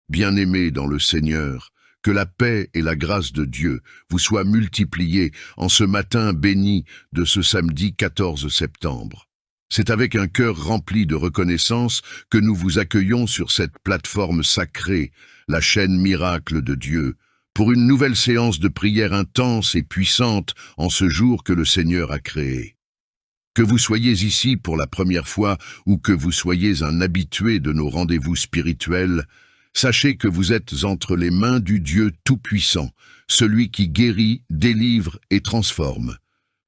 Bien-aimés dans le Seigneur, que la paix et la grâce de Dieu vous soient multipliées en ce matin béni de ce samedi 14 septembre. C'est avec un cœur rempli de reconnaissance que nous vous accueillons sur cette plateforme sacrée, la chaîne Miracle de Dieu, pour une nouvelle séance de prière intense et puissante en ce jour que le Seigneur a créé. Que vous soyez ici pour la première fois ou que vous soyez un habitué de nos rendez-vous spirituels, sachez que vous êtes entre les mains du Dieu Tout-Puissant, celui qui guérit, délivre et transforme.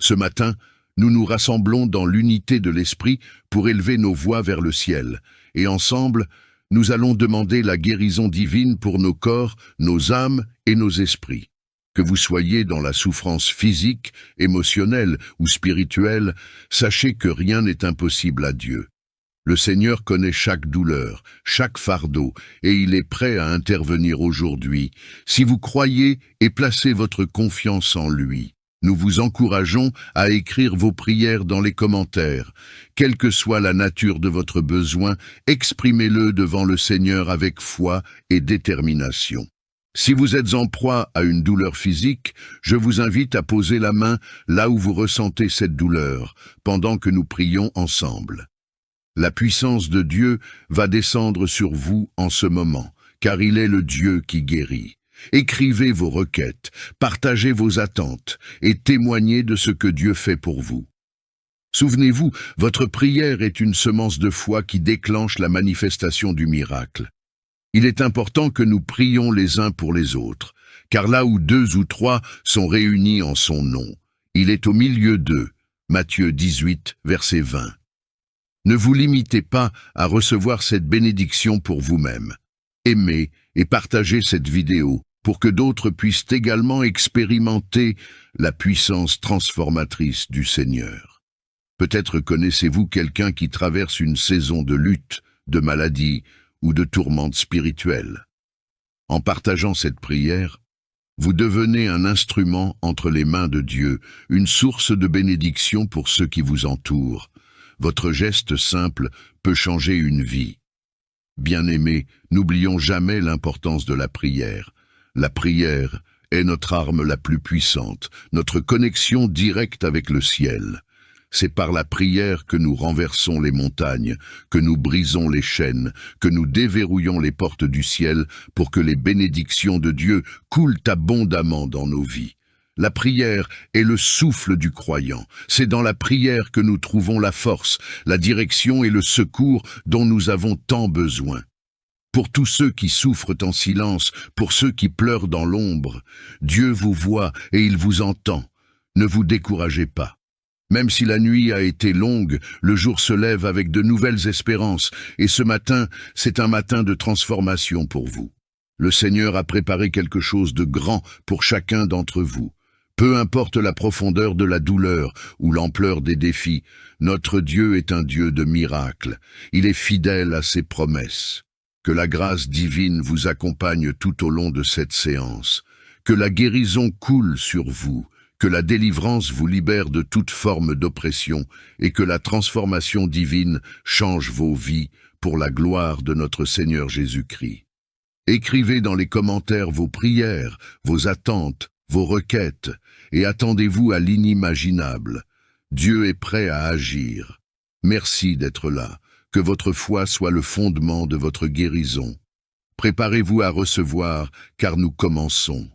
Ce matin, nous nous rassemblons dans l'unité de l'Esprit pour élever nos voix vers le ciel, et ensemble, nous allons demander la guérison divine pour nos corps, nos âmes et nos esprits. Que vous soyez dans la souffrance physique, émotionnelle ou spirituelle, sachez que rien n'est impossible à Dieu. Le Seigneur connaît chaque douleur, chaque fardeau, et il est prêt à intervenir aujourd'hui. Si vous croyez et placez votre confiance en lui, nous vous encourageons à écrire vos prières dans les commentaires. Quelle que soit la nature de votre besoin, exprimez-le devant le Seigneur avec foi et détermination. Si vous êtes en proie à une douleur physique, je vous invite à poser la main là où vous ressentez cette douleur, pendant que nous prions ensemble. La puissance de Dieu va descendre sur vous en ce moment, car il est le Dieu qui guérit. Écrivez vos requêtes, partagez vos attentes et témoignez de ce que Dieu fait pour vous. Souvenez-vous, votre prière est une semence de foi qui déclenche la manifestation du miracle. Il est important que nous prions les uns pour les autres, car là où 2 ou 3 sont réunis en son nom, il est au milieu d'eux. Matthieu 18, verset 20. Ne vous limitez pas à recevoir cette bénédiction pour vous-même. Aimez et partagez cette vidéo pour que d'autres puissent également expérimenter la puissance transformatrice du Seigneur. Peut-être connaissez-vous quelqu'un qui traverse une saison de lutte, de maladie ou de tourmente spirituelle. En partageant cette prière, vous devenez un instrument entre les mains de Dieu, une source de bénédiction pour ceux qui vous entourent. Votre geste simple peut changer une vie. Bien-aimés, n'oublions jamais l'importance de la prière. La prière est notre arme la plus puissante, notre connexion directe avec le ciel. C'est par la prière que nous renversons les montagnes, que nous brisons les chaînes, que nous déverrouillons les portes du ciel pour que les bénédictions de Dieu coulent abondamment dans nos vies. La prière est le souffle du croyant. C'est dans la prière que nous trouvons la force, la direction et le secours dont nous avons tant besoin. Pour tous ceux qui souffrent en silence, pour ceux qui pleurent dans l'ombre, Dieu vous voit et il vous entend. Ne vous découragez pas. Même si la nuit a été longue, le jour se lève avec de nouvelles espérances, et ce matin, c'est un matin de transformation pour vous. Le Seigneur a préparé quelque chose de grand pour chacun d'entre vous. Peu importe la profondeur de la douleur ou l'ampleur des défis, notre Dieu est un Dieu de miracles. Il est fidèle à ses promesses. Que la grâce divine vous accompagne tout au long de cette séance. Que la guérison coule sur vous. Que la délivrance vous libère de toute forme d'oppression et que la transformation divine change vos vies pour la gloire de notre Seigneur Jésus-Christ. Écrivez dans les commentaires vos prières, vos attentes, vos requêtes, et attendez-vous à l'inimaginable. Dieu est prêt à agir. Merci d'être là. Que votre foi soit le fondement de votre guérison. Préparez-vous à recevoir, car nous commençons.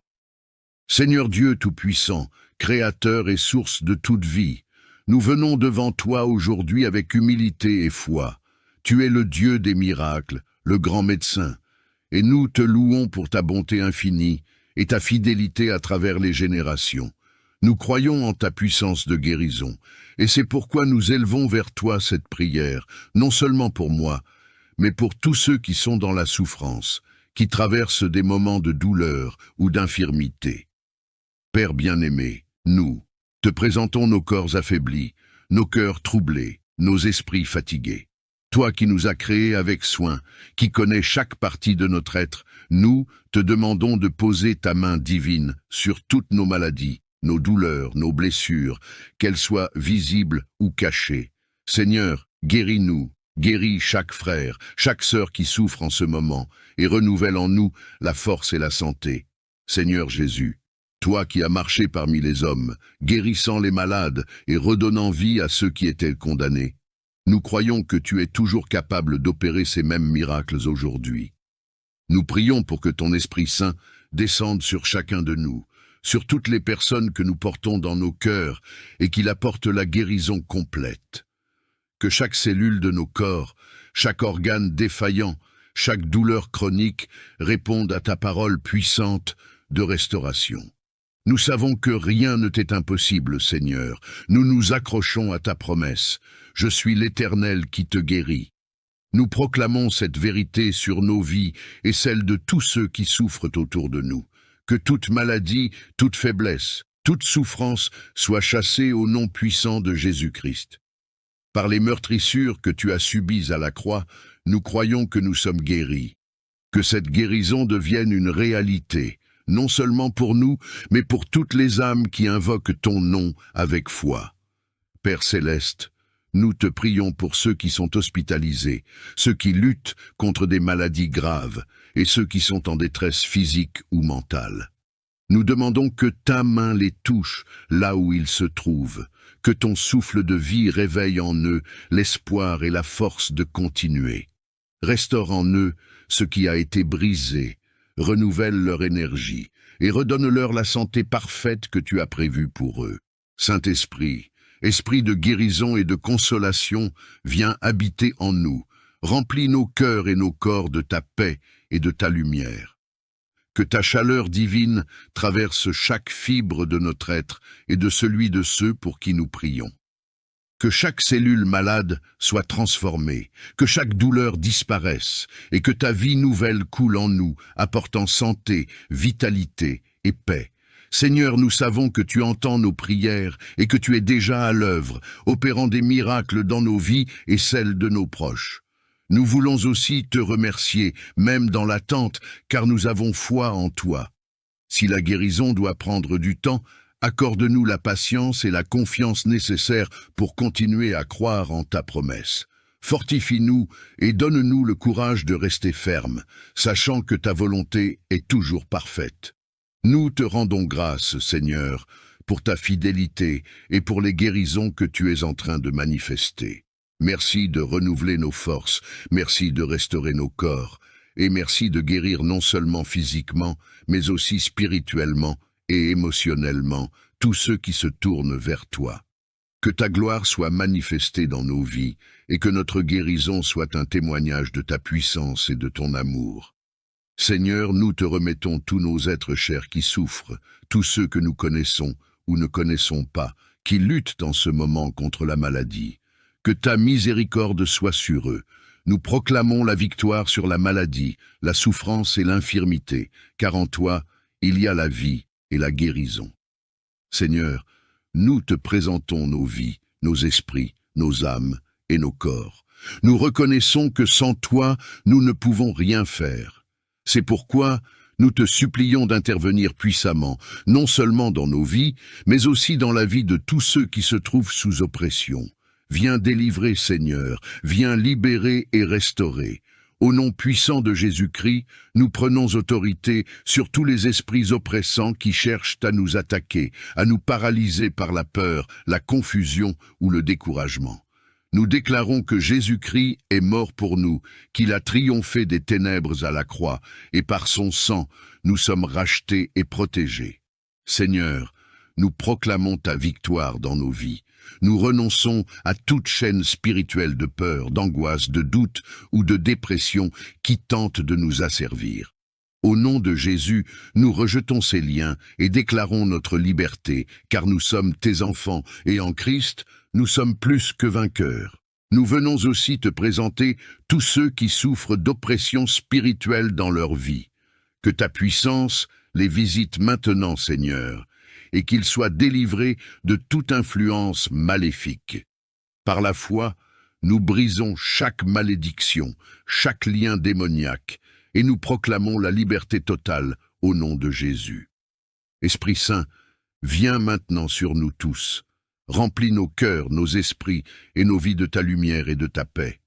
Seigneur Dieu Tout-Puissant, Créateur et source de toute vie, nous venons devant toi aujourd'hui avec humilité et foi. Tu es le Dieu des miracles, le grand médecin, et nous te louons pour ta bonté infinie et ta fidélité à travers les générations. Nous croyons en ta puissance de guérison, et c'est pourquoi nous élevons vers toi cette prière, non seulement pour moi, mais pour tous ceux qui sont dans la souffrance, qui traversent des moments de douleur ou d'infirmité. Père bien-aimé, nous te présentons nos corps affaiblis, nos cœurs troublés, nos esprits fatigués. Toi qui nous as créés avec soin, qui connais chaque partie de notre être, nous te demandons de poser ta main divine sur toutes nos maladies, nos douleurs, nos blessures, qu'elles soient visibles ou cachées. Seigneur, guéris-nous, Guéris chaque frère, chaque sœur qui souffre en ce moment, et renouvelle en nous la force et la santé. Seigneur Jésus, toi qui as marché parmi les hommes, guérissant les malades et redonnant vie à ceux qui étaient condamnés, nous croyons que tu es toujours capable d'opérer ces mêmes miracles aujourd'hui. Nous prions pour que ton Esprit Saint descende sur chacun de nous, sur toutes les personnes que nous portons dans nos cœurs et qu'il apporte la guérison complète. Que chaque cellule de nos corps, chaque organe défaillant, chaque douleur chronique réponde à ta parole puissante de restauration. Nous savons que rien ne t'est impossible, Seigneur. Nous nous accrochons à ta promesse. Je suis l'Éternel qui te guérit. Nous proclamons cette vérité sur nos vies et celle de tous ceux qui souffrent autour de nous. Que toute maladie, toute faiblesse, toute souffrance soit chassée au nom puissant de Jésus-Christ. Par les meurtrissures que tu as subies à la croix, nous croyons que nous sommes guéris. Que cette guérison devienne une réalité, non seulement pour nous, mais pour toutes les âmes qui invoquent ton nom avec foi. Père céleste, nous te prions pour ceux qui sont hospitalisés, ceux qui luttent contre des maladies graves et ceux qui sont en détresse physique ou mentale. Nous demandons que ta main les touche là où ils se trouvent, que ton souffle de vie réveille en eux l'espoir et la force de continuer. Restaure en eux ce qui a été brisé, renouvelle leur énergie et redonne-leur la santé parfaite que tu as prévue pour eux. Saint-Esprit, Esprit de guérison et de consolation, viens habiter en nous, remplis nos cœurs et nos corps de ta paix et de ta lumière. Que ta chaleur divine traverse chaque fibre de notre être et de celui de ceux pour qui nous prions. Que chaque cellule malade soit transformée, que chaque douleur disparaisse et que ta vie nouvelle coule en nous, apportant santé, vitalité et paix. Seigneur, nous savons que tu entends nos prières et que tu es déjà à l'œuvre, opérant des miracles dans nos vies et celles de nos proches. Nous voulons aussi te remercier, même dans l'attente, car nous avons foi en toi. Si la guérison doit prendre du temps, accorde-nous la patience et la confiance nécessaires pour continuer à croire en ta promesse. Fortifie-nous et donne-nous le courage de rester ferme, sachant que ta volonté est toujours parfaite. Nous te rendons grâce, Seigneur, pour ta fidélité et pour les guérisons que tu es en train de manifester. Merci de renouveler nos forces, merci de restaurer nos corps, et merci de guérir non seulement physiquement, mais aussi spirituellement et émotionnellement tous ceux qui se tournent vers toi. Que ta gloire soit manifestée dans nos vies, et que notre guérison soit un témoignage de ta puissance et de ton amour. Seigneur, nous te remettons tous nos êtres chers qui souffrent, tous ceux que nous connaissons ou ne connaissons pas, qui luttent en ce moment contre la maladie. Que ta miséricorde soit sur eux. Nous proclamons la victoire sur la maladie, la souffrance et l'infirmité, car en toi, il y a la vie et la guérison. Seigneur, nous te présentons nos vies, nos esprits, nos âmes et nos corps. Nous reconnaissons que sans toi, nous ne pouvons rien faire. C'est pourquoi nous te supplions d'intervenir puissamment, non seulement dans nos vies, mais aussi dans la vie de tous ceux qui se trouvent sous oppression. Viens délivrer, Seigneur, viens libérer et restaurer. Au nom puissant de Jésus-Christ, nous prenons autorité sur tous les esprits oppressants qui cherchent à nous attaquer, à nous paralyser par la peur, la confusion ou le découragement. Nous déclarons que Jésus-Christ est mort pour nous, qu'il a triomphé des ténèbres à la croix, et par son sang, nous sommes rachetés et protégés. Seigneur, nous proclamons ta victoire dans nos vies. Nous renonçons à toute chaîne spirituelle de peur, d'angoisse, de doute ou de dépression qui tente de nous asservir. Au nom de Jésus, nous rejetons ces liens et déclarons notre liberté, car nous sommes tes enfants et en Christ, nous sommes plus que vainqueurs. Nous venons aussi te présenter tous ceux qui souffrent d'oppression spirituelle dans leur vie. Que ta puissance les visite maintenant, Seigneur, et qu'ils soient délivrés de toute influence maléfique. Par la foi, nous brisons chaque malédiction, chaque lien démoniaque, et nous proclamons la liberté totale au nom de Jésus. Esprit Saint, viens maintenant sur nous tous, remplis nos cœurs, nos esprits et nos vies de ta lumière et de ta paix.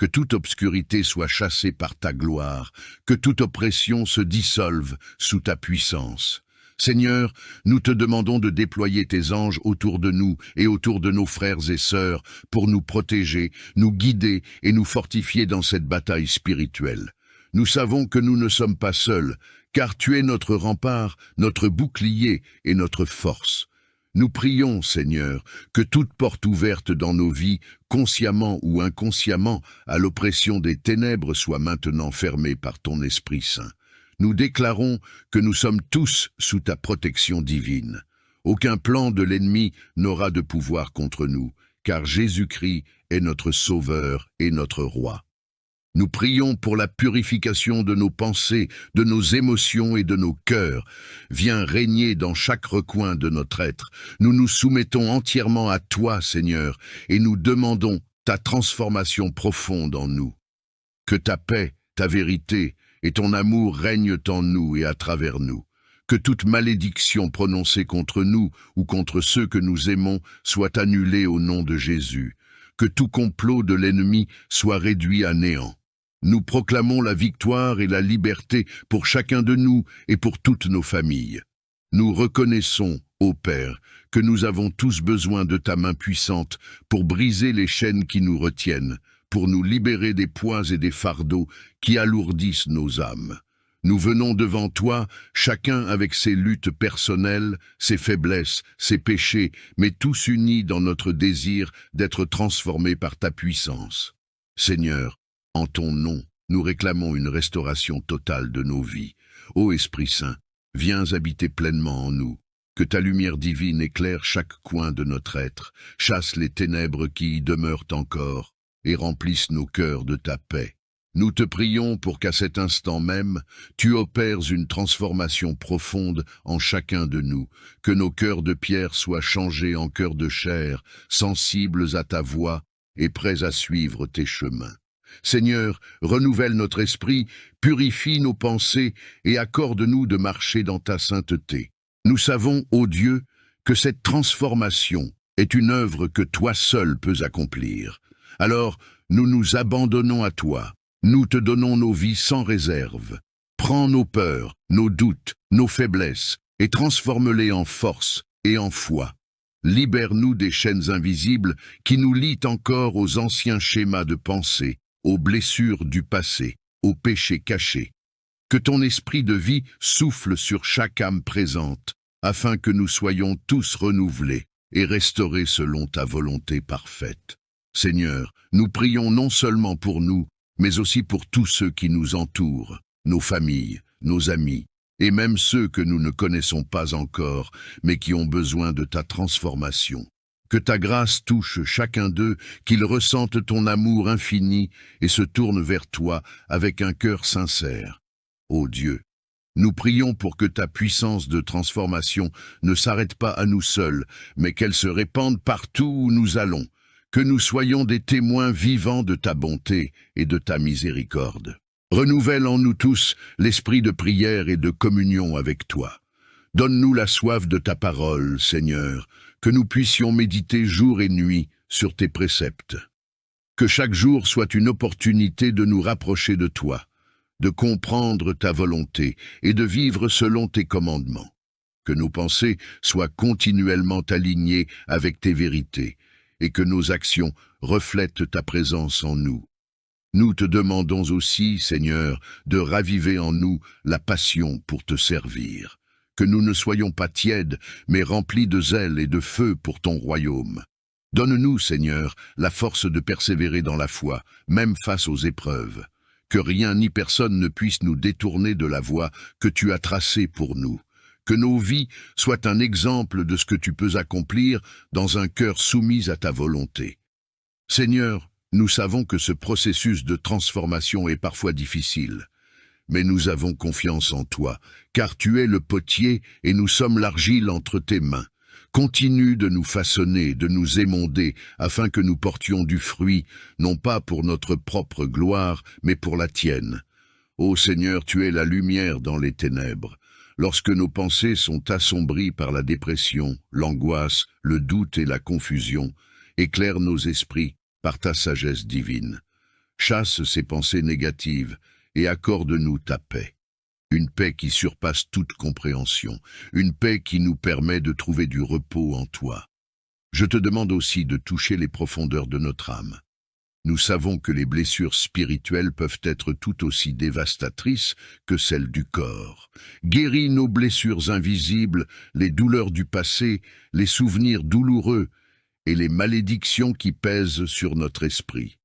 Que toute obscurité soit chassée par ta gloire, que toute oppression se dissolve sous ta puissance. Seigneur, nous te demandons de déployer tes anges autour de nous et autour de nos frères et sœurs pour nous protéger, nous guider et nous fortifier dans cette bataille spirituelle. Nous savons que nous ne sommes pas seuls, car tu es notre rempart, notre bouclier et notre force. Nous prions, Seigneur, que toute porte ouverte dans nos vies, consciemment ou inconsciemment, à l'oppression des ténèbres soit maintenant fermée par ton Esprit Saint. Nous déclarons que nous sommes tous sous ta protection divine. Aucun plan de l'ennemi n'aura de pouvoir contre nous, car Jésus-Christ est notre Sauveur et notre Roi. Nous prions pour la purification de nos pensées, de nos émotions et de nos cœurs. Viens régner dans chaque recoin de notre être. Nous nous soumettons entièrement à toi, Seigneur, et nous demandons ta transformation profonde en nous. Que ta paix, ta vérité et ton amour règnent en nous et à travers nous. Que toute malédiction prononcée contre nous ou contre ceux que nous aimons soit annulée au nom de Jésus. Que tout complot de l'ennemi soit réduit à néant. Nous proclamons la victoire et la liberté pour chacun de nous et pour toutes nos familles. Nous reconnaissons, ô Père, que nous avons tous besoin de ta main puissante pour briser les chaînes qui nous retiennent, pour nous libérer des poids et des fardeaux qui alourdissent nos âmes. Nous venons devant toi, chacun avec ses luttes personnelles, ses faiblesses, ses péchés, mais tous unis dans notre désir d'être transformés par ta puissance. Seigneur, en ton nom, nous réclamons une restauration totale de nos vies. Ô Esprit Saint, viens habiter pleinement en nous. Que ta lumière divine éclaire chaque coin de notre être, chasse les ténèbres qui y demeurent encore, et remplisse nos cœurs de ta paix. Nous te prions pour qu'à cet instant même, tu opères une transformation profonde en chacun de nous, que nos cœurs de pierre soient changés en cœurs de chair, sensibles à ta voix et prêts à suivre tes chemins. Seigneur, renouvelle notre esprit, purifie nos pensées et accorde-nous de marcher dans ta sainteté. Nous savons, ô Dieu, que cette transformation est une œuvre que toi seul peux accomplir. Alors, nous nous abandonnons à toi. Nous te donnons nos vies sans réserve. Prends nos peurs, nos doutes, nos faiblesses, et transforme-les en force et en foi. Libère-nous des chaînes invisibles qui nous lient encore aux anciens schémas de pensée, aux blessures du passé, aux péchés cachés. Que ton esprit de vie souffle sur chaque âme présente, afin que nous soyons tous renouvelés et restaurés selon ta volonté parfaite. Seigneur, nous prions non seulement pour nous, mais aussi pour tous ceux qui nous entourent, nos familles, nos amis, et même ceux que nous ne connaissons pas encore, mais qui ont besoin de ta transformation. Que ta grâce touche chacun d'eux, qu'ils ressentent ton amour infini et se tournent vers toi avec un cœur sincère. Ô Dieu, nous prions pour que ta puissance de transformation ne s'arrête pas à nous seuls, mais qu'elle se répande partout où nous allons. Que nous soyons des témoins vivants de ta bonté et de ta miséricorde. Renouvelle en nous tous l'esprit de prière et de communion avec toi. Donne-nous la soif de ta parole, Seigneur, que nous puissions méditer jour et nuit sur tes préceptes. Que chaque jour soit une opportunité de nous rapprocher de toi, de comprendre ta volonté et de vivre selon tes commandements. Que nos pensées soient continuellement alignées avec tes vérités, et que nos actions reflètent ta présence en nous. Nous te demandons aussi, Seigneur, de raviver en nous la passion pour te servir. Que nous ne soyons pas tièdes, mais remplis de zèle et de feu pour ton royaume. Donne-nous, Seigneur, la force de persévérer dans la foi, même face aux épreuves. Que rien ni personne ne puisse nous détourner de la voie que tu as tracée pour nous. Que nos vies soient un exemple de ce que tu peux accomplir dans un cœur soumis à ta volonté. Seigneur, nous savons que ce processus de transformation est parfois difficile, mais nous avons confiance en toi, car tu es le potier et nous sommes l'argile entre tes mains. Continue de nous façonner, de nous émonder, afin que nous portions du fruit, non pas pour notre propre gloire, mais pour la tienne. Ô Seigneur, tu es la lumière dans les ténèbres. Lorsque nos pensées sont assombries par la dépression, l'angoisse, le doute et la confusion, éclaire nos esprits par ta sagesse divine. Chasse ces pensées négatives et accorde-nous ta paix. Une paix qui surpasse toute compréhension, une paix qui nous permet de trouver du repos en toi. Je te demande aussi de toucher les profondeurs de notre âme. Nous savons que les blessures spirituelles peuvent être tout aussi dévastatrices que celles du corps. Guéris nos blessures invisibles, les douleurs du passé, les souvenirs douloureux et les malédictions qui pèsent sur notre esprit.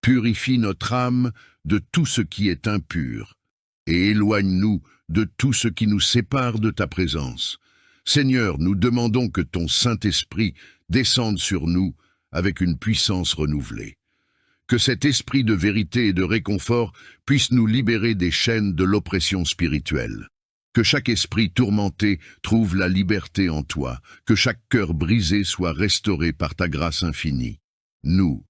Purifie notre âme de tout ce qui est impur et éloigne-nous de tout ce qui nous sépare de ta présence. Seigneur, nous demandons que ton Saint-Esprit descende sur nous avec une puissance renouvelée. Que cet esprit de vérité et de réconfort puisse nous libérer des chaînes de l'oppression spirituelle. Que chaque esprit tourmenté trouve la liberté en toi, que chaque cœur brisé soit restauré par ta grâce infinie. Nous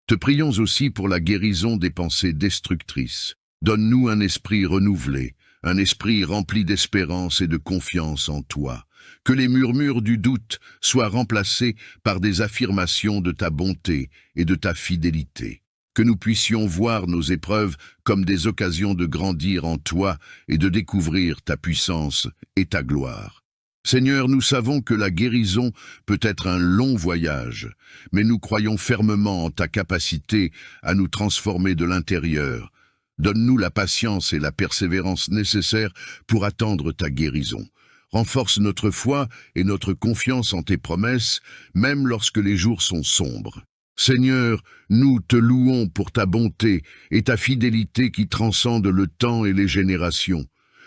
te prions aussi pour la guérison des pensées destructrices. Donne-nous un esprit renouvelé, un esprit rempli d'espérance et de confiance en toi. Que les murmures du doute soient remplacés par des affirmations de ta bonté et de ta fidélité. Que nous puissions voir nos épreuves comme des occasions de grandir en toi et de découvrir ta puissance et ta gloire. Seigneur, nous savons que la guérison peut être un long voyage, mais nous croyons fermement en ta capacité à nous transformer de l'intérieur. Donne-nous la patience et la persévérance nécessaires pour attendre ta guérison. Renforce notre foi et notre confiance en tes promesses, même lorsque les jours sont sombres. Seigneur, nous te louons pour ta bonté et ta fidélité qui transcendent le temps et les générations.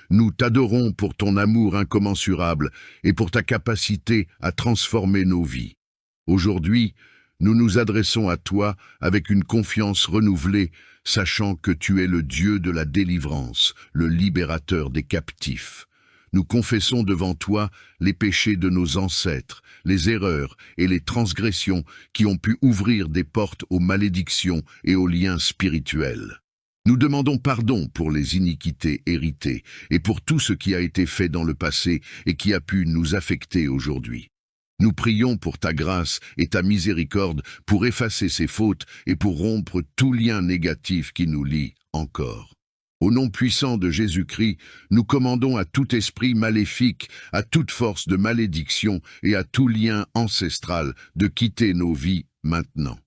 Nous t'adorons pour ton amour incommensurable et pour ta capacité à transformer nos vies. Aujourd'hui, nous nous adressons à toi avec une confiance renouvelée, sachant que tu es le Dieu de la délivrance, le libérateur des captifs. Nous confessons devant toi les péchés de nos ancêtres, les erreurs et les transgressions qui ont pu ouvrir des portes aux malédictions et aux liens spirituels. Nous demandons pardon pour les iniquités héritées et pour tout ce qui a été fait dans le passé et qui a pu nous affecter aujourd'hui. Nous prions pour ta grâce et ta miséricorde pour effacer ces fautes et pour rompre tout lien négatif qui nous lie encore. Au nom puissant de Jésus-Christ, nous commandons à tout esprit maléfique, à toute force de malédiction et à tout lien ancestral de quitter nos vies maintenant.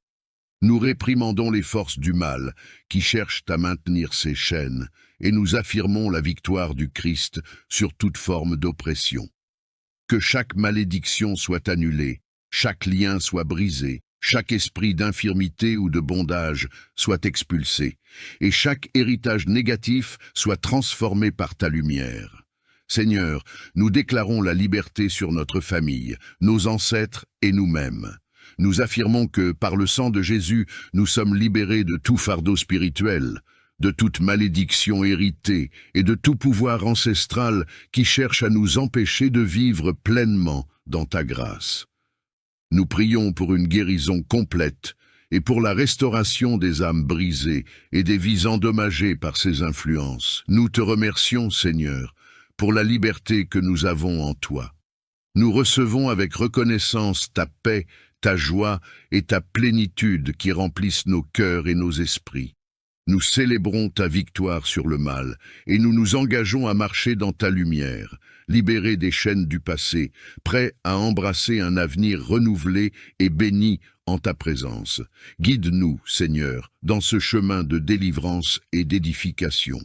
Nous réprimandons les forces du mal qui cherchent à maintenir ces chaînes et nous affirmons la victoire du Christ sur toute forme d'oppression. Que chaque malédiction soit annulée, chaque lien soit brisé, chaque esprit d'infirmité ou de bondage soit expulsé, et chaque héritage négatif soit transformé par ta lumière. Seigneur, nous déclarons la liberté sur notre famille, nos ancêtres et nous-mêmes. Nous affirmons que, par le sang de Jésus, nous sommes libérés de tout fardeau spirituel, de toute malédiction héritée et de tout pouvoir ancestral qui cherche à nous empêcher de vivre pleinement dans ta grâce. Nous prions pour une guérison complète et pour la restauration des âmes brisées et des vies endommagées par ces influences. Nous te remercions, Seigneur, pour la liberté que nous avons en toi. Nous recevons avec reconnaissance ta paix, ta joie et ta plénitude qui remplissent nos cœurs et nos esprits. Nous célébrons ta victoire sur le mal et nous nous engageons à marcher dans ta lumière, libérés des chaînes du passé, prêts à embrasser un avenir renouvelé et béni en ta présence. Guide-nous, Seigneur, dans ce chemin de délivrance et d'édification.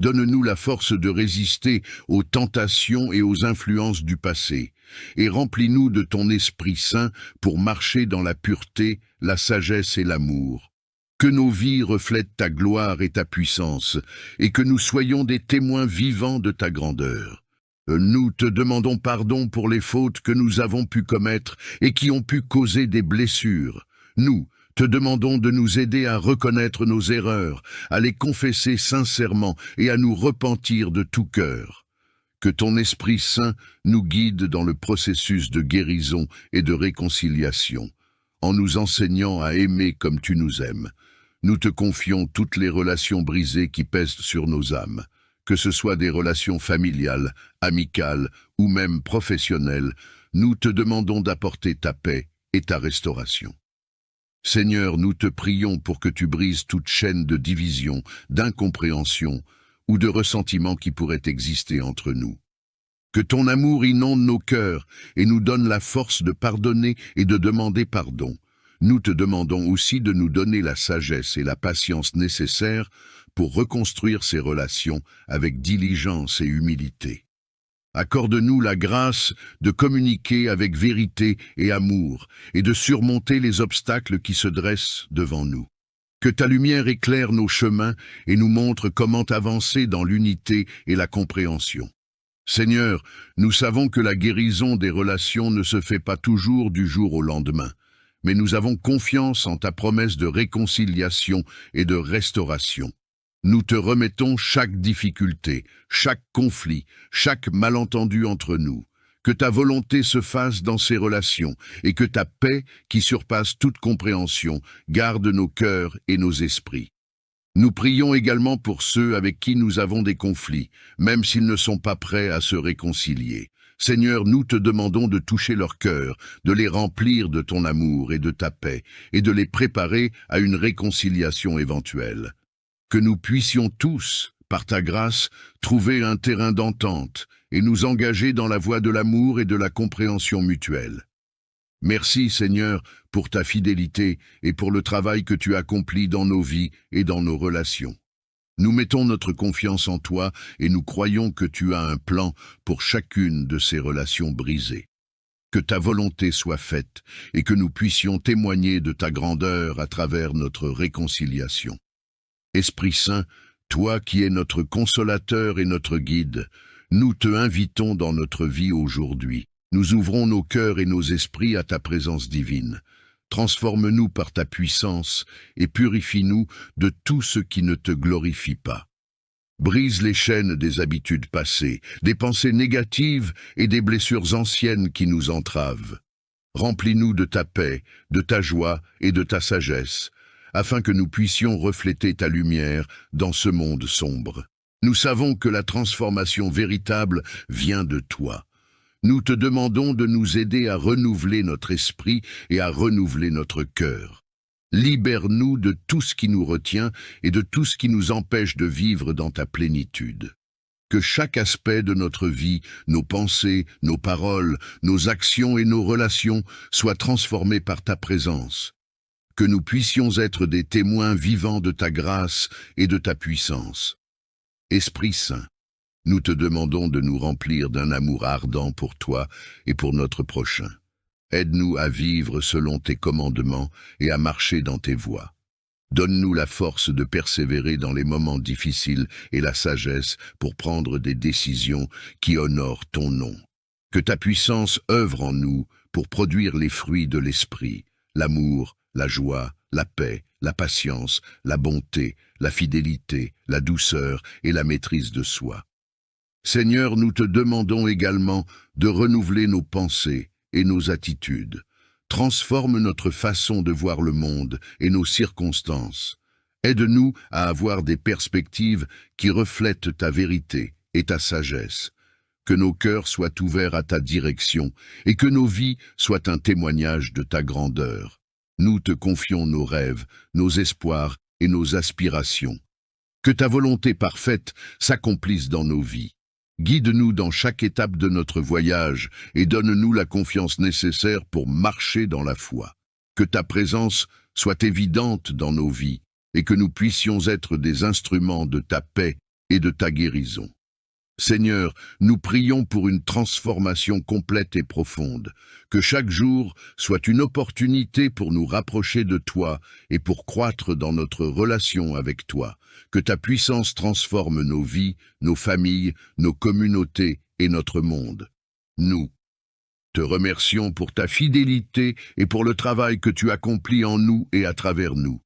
Donne-nous la force de résister aux tentations et aux influences du passé, et remplis-nous de ton Esprit Saint pour marcher dans la pureté, la sagesse et l'amour. Que nos vies reflètent ta gloire et ta puissance, et que nous soyons des témoins vivants de ta grandeur. Nous te demandons pardon pour les fautes que nous avons pu commettre et qui ont pu causer des blessures. Nous te demandons de nous aider à reconnaître nos erreurs, à les confesser sincèrement et à nous repentir de tout cœur. Que ton Esprit Saint nous guide dans le processus de guérison et de réconciliation, en nous enseignant à aimer comme tu nous aimes. Nous te confions toutes les relations brisées qui pèsent sur nos âmes, que ce soit des relations familiales, amicales ou même professionnelles. Nous te demandons d'apporter ta paix et ta restauration. Seigneur, nous te prions pour que tu brises toute chaîne de division, d'incompréhension ou de ressentiment qui pourrait exister entre nous. Que ton amour inonde nos cœurs et nous donne la force de pardonner et de demander pardon. Nous te demandons aussi de nous donner la sagesse et la patience nécessaires pour reconstruire ces relations avec diligence et humilité. Accorde-nous la grâce de communiquer avec vérité et amour et de surmonter les obstacles qui se dressent devant nous. Que ta lumière éclaire nos chemins et nous montre comment avancer dans l'unité et la compréhension. Seigneur, nous savons que la guérison des relations ne se fait pas toujours du jour au lendemain, mais nous avons confiance en ta promesse de réconciliation et de restauration. Nous te remettons chaque difficulté, chaque conflit, chaque malentendu entre nous. Que ta volonté se fasse dans ces relations et que ta paix, qui surpasse toute compréhension, garde nos cœurs et nos esprits. Nous prions également pour ceux avec qui nous avons des conflits, même s'ils ne sont pas prêts à se réconcilier. Seigneur, nous te demandons de toucher leur cœur, de les remplir de ton amour et de ta paix, et de les préparer à une réconciliation éventuelle. Que nous puissions tous, par ta grâce, trouver un terrain d'entente et nous engager dans la voie de l'amour et de la compréhension mutuelle. Merci, Seigneur, pour ta fidélité et pour le travail que tu accomplis dans nos vies et dans nos relations. Nous mettons notre confiance en toi et nous croyons que tu as un plan pour chacune de ces relations brisées. Que ta volonté soit faite et que nous puissions témoigner de ta grandeur à travers notre réconciliation. Esprit Saint, toi qui es notre consolateur et notre guide, nous te invitons dans notre vie aujourd'hui. Nous ouvrons nos cœurs et nos esprits à ta présence divine. Transforme-nous par ta puissance et purifie-nous de tout ce qui ne te glorifie pas. Brise les chaînes des habitudes passées, des pensées négatives et des blessures anciennes qui nous entravent. Remplis-nous de ta paix, de ta joie et de ta sagesse, afin que nous puissions refléter ta lumière dans ce monde sombre. Nous savons que la transformation véritable vient de toi. Nous te demandons de nous aider à renouveler notre esprit et à renouveler notre cœur. Libère-nous de tout ce qui nous retient et de tout ce qui nous empêche de vivre dans ta plénitude. Que chaque aspect de notre vie, nos pensées, nos paroles, nos actions et nos relations soient transformés par ta présence. Que nous puissions être des témoins vivants de ta grâce et de ta puissance. Esprit Saint, nous te demandons de nous remplir d'un amour ardent pour toi et pour notre prochain. Aide-nous à vivre selon tes commandements et à marcher dans tes voies. Donne-nous la force de persévérer dans les moments difficiles et la sagesse pour prendre des décisions qui honorent ton nom. Que ta puissance œuvre en nous pour produire les fruits de l'esprit, l'amour, la joie, la paix, la patience, la bonté, la fidélité, la douceur et la maîtrise de soi. Seigneur, nous te demandons également de renouveler nos pensées et nos attitudes. Transforme notre façon de voir le monde et nos circonstances. Aide-nous à avoir des perspectives qui reflètent ta vérité et ta sagesse. Que nos cœurs soient ouverts à ta direction et que nos vies soient un témoignage de ta grandeur. Nous te confions nos rêves, nos espoirs et nos aspirations. Que ta volonté parfaite s'accomplisse dans nos vies. Guide-nous dans chaque étape de notre voyage et donne-nous la confiance nécessaire pour marcher dans la foi. Que ta présence soit évidente dans nos vies et que nous puissions être des instruments de ta paix et de ta guérison. Seigneur, nous prions pour une transformation complète et profonde, que chaque jour soit une opportunité pour nous rapprocher de toi et pour croître dans notre relation avec toi, que ta puissance transforme nos vies, nos familles, nos communautés et notre monde. Nous te remercions pour ta fidélité et pour le travail que tu accomplis en nous et à travers nous.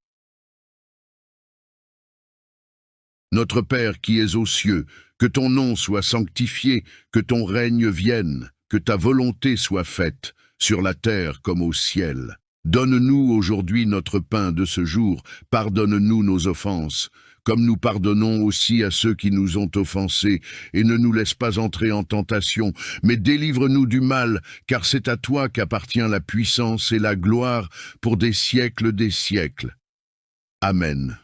Notre Père qui es aux cieux, que ton nom soit sanctifié, que ton règne vienne, que ta volonté soit faite, sur la terre comme au ciel. Donne-nous aujourd'hui notre pain de ce jour, pardonne-nous nos offenses, comme nous pardonnons aussi à ceux qui nous ont offensés, et ne nous laisse pas entrer en tentation, mais délivre-nous du mal, car c'est à toi qu'appartient la puissance et la gloire pour des siècles des siècles. Amen.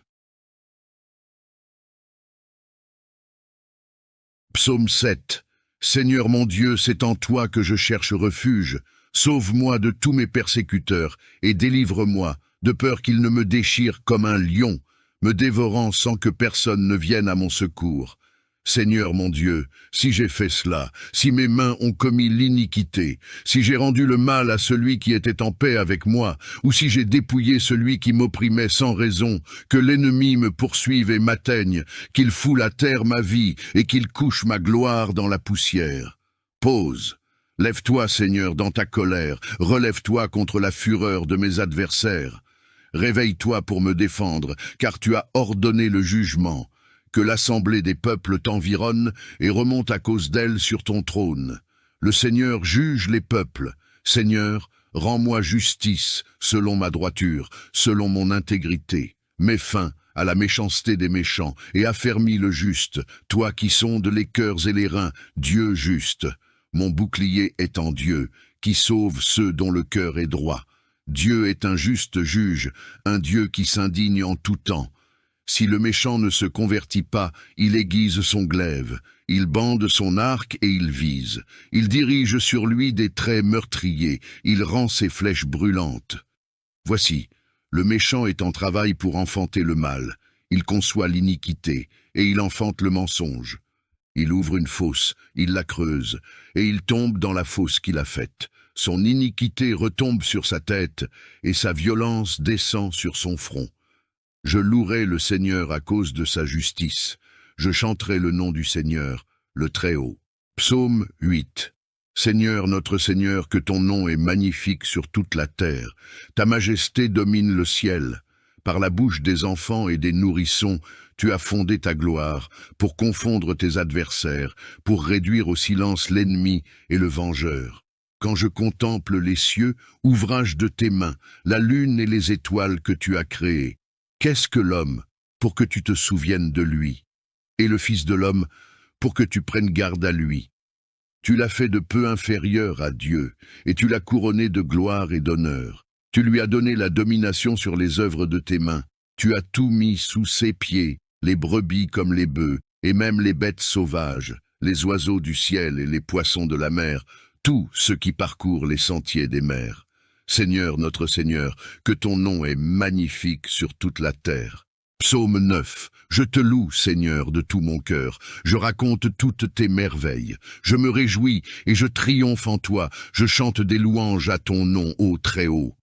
Psaume 7. Seigneur mon Dieu, c'est en toi que je cherche refuge. Sauve-moi de tous mes persécuteurs, et délivre-moi, de peur qu'ils ne me déchirent comme un lion, me dévorant sans que personne ne vienne à mon secours. Seigneur mon Dieu, si j'ai fait cela, si mes mains ont commis l'iniquité, si j'ai rendu le mal à celui qui était en paix avec moi, ou si j'ai dépouillé celui qui m'opprimait sans raison, que l'ennemi me poursuive et m'atteigne, qu'il foule à terre ma vie et qu'il couche ma gloire dans la poussière. Pause. Lève-toi, Seigneur, dans ta colère, relève-toi contre la fureur de mes adversaires. Réveille-toi pour me défendre, car tu as ordonné le jugement. Que l'assemblée des peuples t'environne et remonte à cause d'elle sur ton trône. Le Seigneur juge les peuples. Seigneur, rends-moi justice selon ma droiture, selon mon intégrité. Mets fin à la méchanceté des méchants et affermis le juste, toi qui sondes les cœurs et les reins, Dieu juste. Mon bouclier est en Dieu, qui sauve ceux dont le cœur est droit. Dieu est un juste juge, un Dieu qui s'indigne en tout temps. Si le méchant ne se convertit pas, il aiguise son glaive, il bande son arc et il vise. Il dirige sur lui des traits meurtriers, il rend ses flèches brûlantes. Voici, le méchant est en travail pour enfanter le mal. Il conçoit l'iniquité et il enfante le mensonge. Il ouvre une fosse, il la creuse, et il tombe dans la fosse qu'il a faite. Son iniquité retombe sur sa tête, et sa violence descend sur son front. Je louerai le Seigneur à cause de sa justice. Je chanterai le nom du Seigneur, le Très-Haut. Psaume 8. Seigneur, notre Seigneur, que ton nom est magnifique sur toute la terre. Ta majesté domine le ciel. Par la bouche des enfants et des nourrissons, tu as fondé ta gloire, pour confondre tes adversaires, pour réduire au silence l'ennemi et le vengeur. Quand je contemple les cieux, ouvrage de tes mains, la lune et les étoiles que tu as créées, qu'est-ce que l'homme, pour que tu te souviennes de lui, et le Fils de l'homme, pour que tu prennes garde à lui? Tu l'as fait de peu inférieur à Dieu, et tu l'as couronné de gloire et d'honneur. Tu lui as donné la domination sur les œuvres de tes mains. Tu as tout mis sous ses pieds, les brebis comme les bœufs, et même les bêtes sauvages, les oiseaux du ciel et les poissons de la mer, tout ce qui parcourt les sentiers des mers. Seigneur, notre Seigneur, que ton nom est magnifique sur toute la terre. Psaume 9. Je te loue, Seigneur, de tout mon cœur. Je raconte toutes tes merveilles. Je me réjouis et je triomphe en toi. Je chante des louanges à ton nom, ô Très-Haut.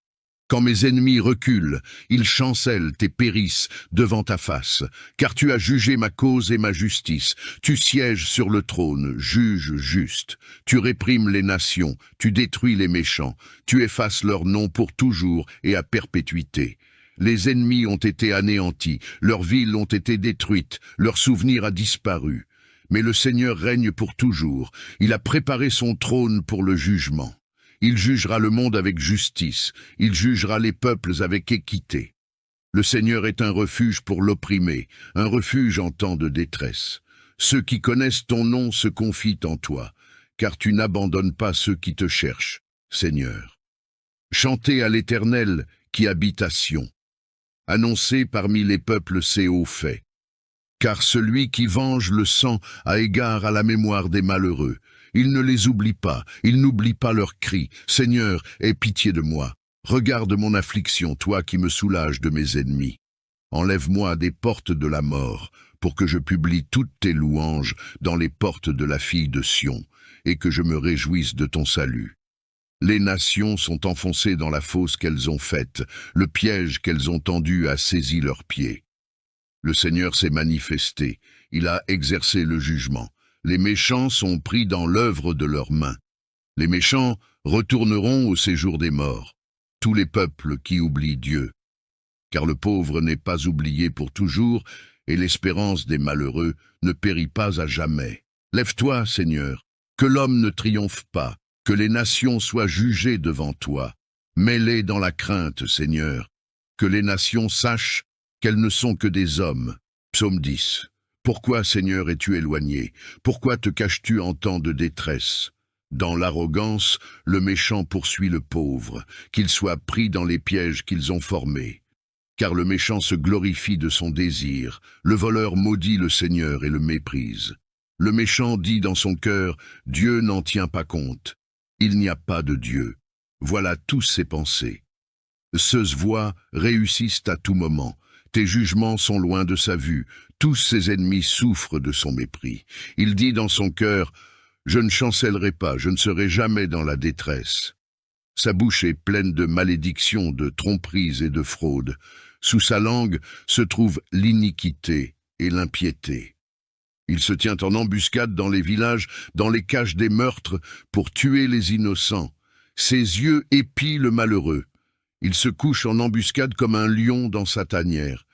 Quand mes ennemis reculent, ils chancellent et périssent devant ta face, car tu as jugé ma cause et ma justice. Tu sièges sur le trône, juge juste. Tu réprimes les nations, tu détruis les méchants. Tu effaces leur nom pour toujours et à perpétuité. Les ennemis ont été anéantis, leurs villes ont été détruites, leur souvenir a disparu. Mais le Seigneur règne pour toujours. Il a préparé son trône pour le jugement. Il jugera le monde avec justice, il jugera les peuples avec équité. Le Seigneur est un refuge pour l'opprimé, un refuge en temps de détresse. Ceux qui connaissent ton nom se confient en toi, car tu n'abandonnes pas ceux qui te cherchent, Seigneur. Chantez à l'Éternel qui habite à Sion. Annoncez parmi les peuples ses hauts faits. Car celui qui venge le sang a égard à la mémoire des malheureux. Il ne les oublie pas, il n'oublie pas leurs cris. Seigneur, aie pitié de moi. Regarde mon affliction, toi qui me soulages de mes ennemis. Enlève-moi des portes de la mort, pour que je publie toutes tes louanges dans les portes de la fille de Sion, et que je me réjouisse de ton salut. Les nations sont enfoncées dans la fosse qu'elles ont faite, le piège qu'elles ont tendu a saisi leurs pieds. Le Seigneur s'est manifesté, il a exercé le jugement. Les méchants sont pris dans l'œuvre de leurs mains. Les méchants retourneront au séjour des morts, tous les peuples qui oublient Dieu. Car le pauvre n'est pas oublié pour toujours, et l'espérance des malheureux ne périt pas à jamais. Lève-toi, Seigneur, que l'homme ne triomphe pas, que les nations soient jugées devant toi. Mets-les dans la crainte, Seigneur, que les nations sachent qu'elles ne sont que des hommes. Psaume 10. Pourquoi, Seigneur, es-tu éloigné? Pourquoi te caches-tu en temps de détresse? Dans l'arrogance, le méchant poursuit le pauvre, qu'il soit pris dans les pièges qu'ils ont formés. Car le méchant se glorifie de son désir, le voleur maudit le Seigneur et le méprise. Le méchant dit dans son cœur, Dieu n'en tient pas compte. Il n'y a pas de Dieu. Voilà tous ses pensées. Ses voies réussissent à tout moment. Tes jugements sont loin de sa vue. Tous ses ennemis souffrent de son mépris. Il dit dans son cœur, je ne chancellerai pas, je ne serai jamais dans la détresse. Sa bouche est pleine de malédictions, de tromperies et de fraudes. Sous sa langue se trouve l'iniquité et l'impiété. Il se tient en embuscade dans les villages, dans les caches des meurtres, pour tuer les innocents. Ses yeux épient le malheureux. Il se couche en embuscade comme un lion dans sa tanière.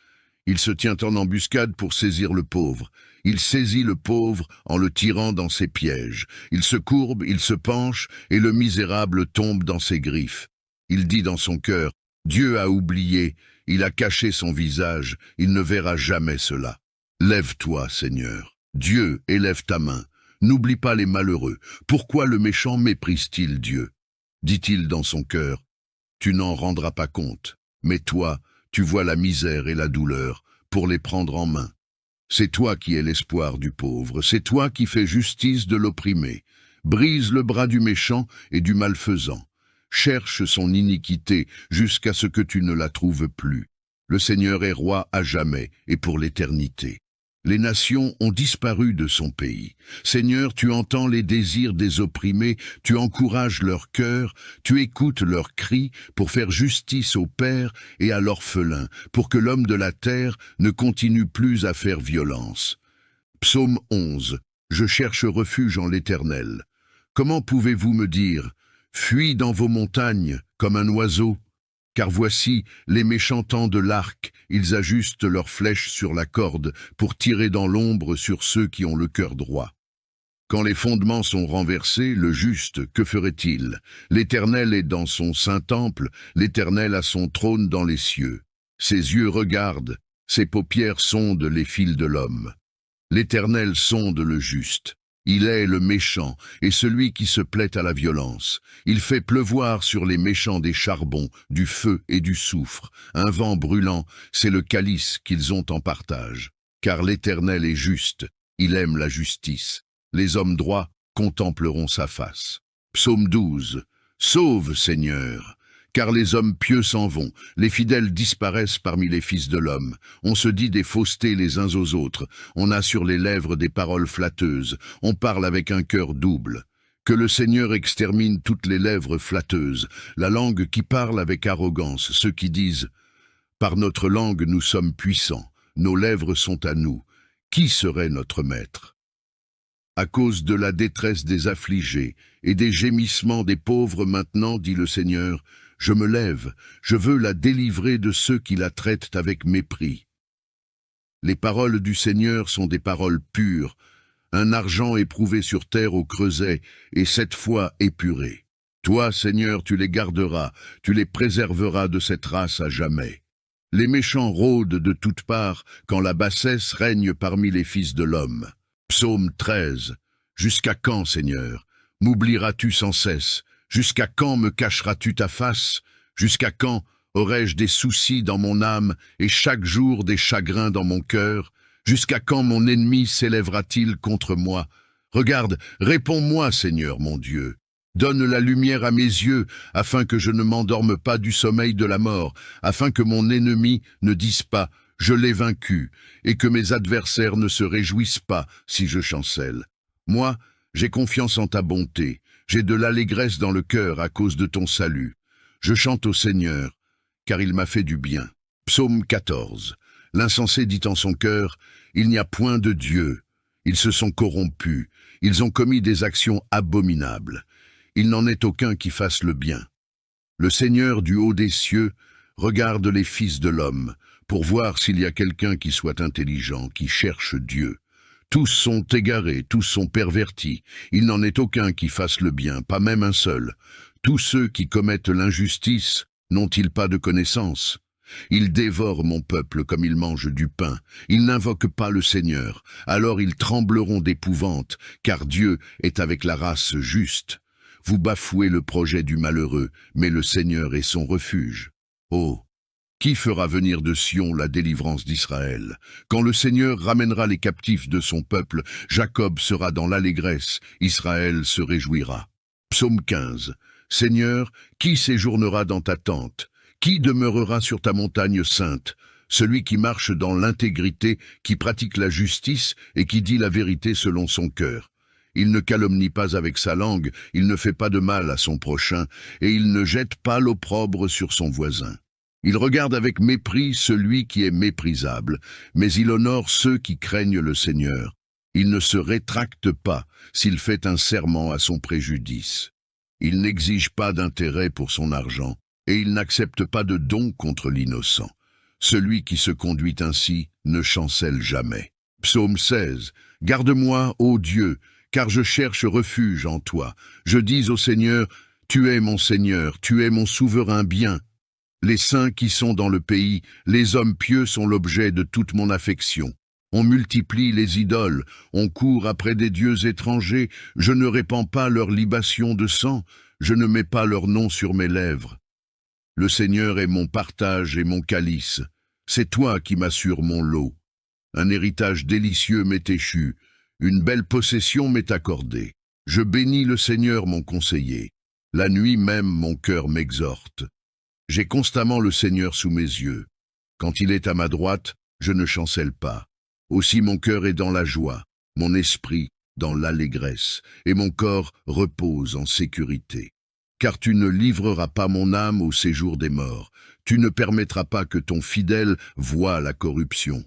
Il se tient en embuscade pour saisir le pauvre. Il saisit le pauvre en le tirant dans ses pièges. Il se courbe, il se penche, et le misérable tombe dans ses griffes. Il dit dans son cœur, Dieu a oublié, il a caché son visage, il ne verra jamais cela. Lève-toi, Seigneur. Dieu, élève ta main. N'oublie pas les malheureux. Pourquoi le méchant méprise-t-il Dieu? Dit-il dans son cœur, tu n'en rendras pas compte, mais toi, tu vois la misère et la douleur pour les prendre en main. C'est toi qui es l'espoir du pauvre, c'est toi qui fais justice de l'opprimé. Brise le bras du méchant et du malfaisant. Cherche son iniquité jusqu'à ce que tu ne la trouves plus. Le Seigneur est roi à jamais et pour l'éternité. Les nations ont disparu de son pays. Seigneur, tu entends les désirs des opprimés, tu encourages leur cœur, tu écoutes leurs cris pour faire justice aux pères et à l'orphelin, pour que l'homme de la terre ne continue plus à faire violence. Psaume 11. Je cherche refuge en l'Éternel. Comment pouvez-vous me dire, fuis dans vos montagnes comme un oiseau? Car voici, les méchants tendent l'arc, ils ajustent leurs flèches sur la corde pour tirer dans l'ombre sur ceux qui ont le cœur droit. Quand les fondements sont renversés, le juste, que ferait-il? L'Éternel est dans son saint temple, l'Éternel a son trône dans les cieux. Ses yeux regardent, ses paupières sondent les fils de l'homme. L'Éternel sonde le juste. Il est le méchant et celui qui se plaît à la violence. Il fait pleuvoir sur les méchants des charbons, du feu et du soufre. Un vent brûlant, c'est le calice qu'ils ont en partage. Car l'Éternel est juste, il aime la justice. Les hommes droits contempleront sa face. Psaume 12. Sauve, Seigneur! Car les hommes pieux s'en vont, les fidèles disparaissent parmi les fils de l'homme. On se dit des faussetés les uns aux autres, on a sur les lèvres des paroles flatteuses, on parle avec un cœur double. Que le Seigneur extermine toutes les lèvres flatteuses, la langue qui parle avec arrogance, ceux qui disent « Par notre langue nous sommes puissants, nos lèvres sont à nous. Qui serait notre maître ?» À cause de la détresse des affligés et des gémissements des pauvres maintenant, dit le Seigneur, je me lève, je veux la délivrer de ceux qui la traitent avec mépris. Les paroles du Seigneur sont des paroles pures, un argent éprouvé sur terre au creuset et 7 fois épuré. Toi, Seigneur, tu les garderas, tu les préserveras de cette race à jamais. Les méchants rôdent de toutes parts quand la bassesse règne parmi les fils de l'homme. Psaume 13. Jusqu'à quand, Seigneur, m'oublieras-tu sans cesse? Jusqu'à quand me cacheras-tu ta face? Jusqu'à quand aurai-je des soucis dans mon âme et chaque jour des chagrins dans mon cœur? Jusqu'à quand mon ennemi s'élèvera-t-il contre moi? Regarde, réponds-moi, Seigneur mon Dieu. Donne la lumière à mes yeux, afin que je ne m'endorme pas du sommeil de la mort, afin que mon ennemi ne dise pas « je l'ai vaincu » et que mes adversaires ne se réjouissent pas si je chancelle. Moi, j'ai confiance en ta bonté. J'ai de l'allégresse dans le cœur à cause de ton salut. Je chante au Seigneur, car il m'a fait du bien. Psaume 14. L'insensé dit en son cœur, il n'y a point de Dieu. Ils se sont corrompus, ils ont commis des actions abominables. Il n'en est aucun qui fasse le bien. Le Seigneur du haut des cieux regarde les fils de l'homme, pour voir s'il y a quelqu'un qui soit intelligent, qui cherche Dieu. Tous sont égarés, tous sont pervertis. Il n'en est aucun qui fasse le bien, pas même un seul. Tous ceux qui commettent l'injustice n'ont-ils pas de connaissance? Ils dévorent mon peuple comme ils mangent du pain. Ils n'invoquent pas le Seigneur. Alors ils trembleront d'épouvante, car Dieu est avec la race juste. Vous bafouez le projet du malheureux, mais le Seigneur est son refuge. Oh! Qui fera venir de Sion la délivrance d'Israël? Quand le Seigneur ramènera les captifs de son peuple, Jacob sera dans l'allégresse, Israël se réjouira. Psaume 15. Seigneur, qui séjournera dans ta tente? Qui demeurera sur ta montagne sainte? Celui qui marche dans l'intégrité, qui pratique la justice et qui dit la vérité selon son cœur. Il ne calomnie pas avec sa langue, il ne fait pas de mal à son prochain, et il ne jette pas l'opprobre sur son voisin. Il regarde avec mépris celui qui est méprisable, mais il honore ceux qui craignent le Seigneur. Il ne se rétracte pas s'il fait un serment à son préjudice. Il n'exige pas d'intérêt pour son argent, et il n'accepte pas de don contre l'innocent. Celui qui se conduit ainsi ne chancelle jamais. Psaume 16. Garde-moi, ô Dieu, car je cherche refuge en toi. Je dis au Seigneur, tu es mon Seigneur, tu es mon souverain bien. Les saints qui sont dans le pays, les hommes pieux sont l'objet de toute mon affection. On multiplie les idoles, on court après des dieux étrangers, je ne répands pas leur libation de sang, je ne mets pas leur nom sur mes lèvres. Le Seigneur est mon partage et mon calice, c'est toi qui m'assures mon lot. Un héritage délicieux m'est échu, une belle possession m'est accordée. Je bénis le Seigneur mon conseiller, la nuit même mon cœur m'exhorte. J'ai constamment le Seigneur sous mes yeux. Quand il est à ma droite, je ne chancelle pas. Aussi mon cœur est dans la joie, mon esprit dans l'allégresse, et mon corps repose en sécurité. Car tu ne livreras pas mon âme au séjour des morts, tu ne permettras pas que ton fidèle voie la corruption.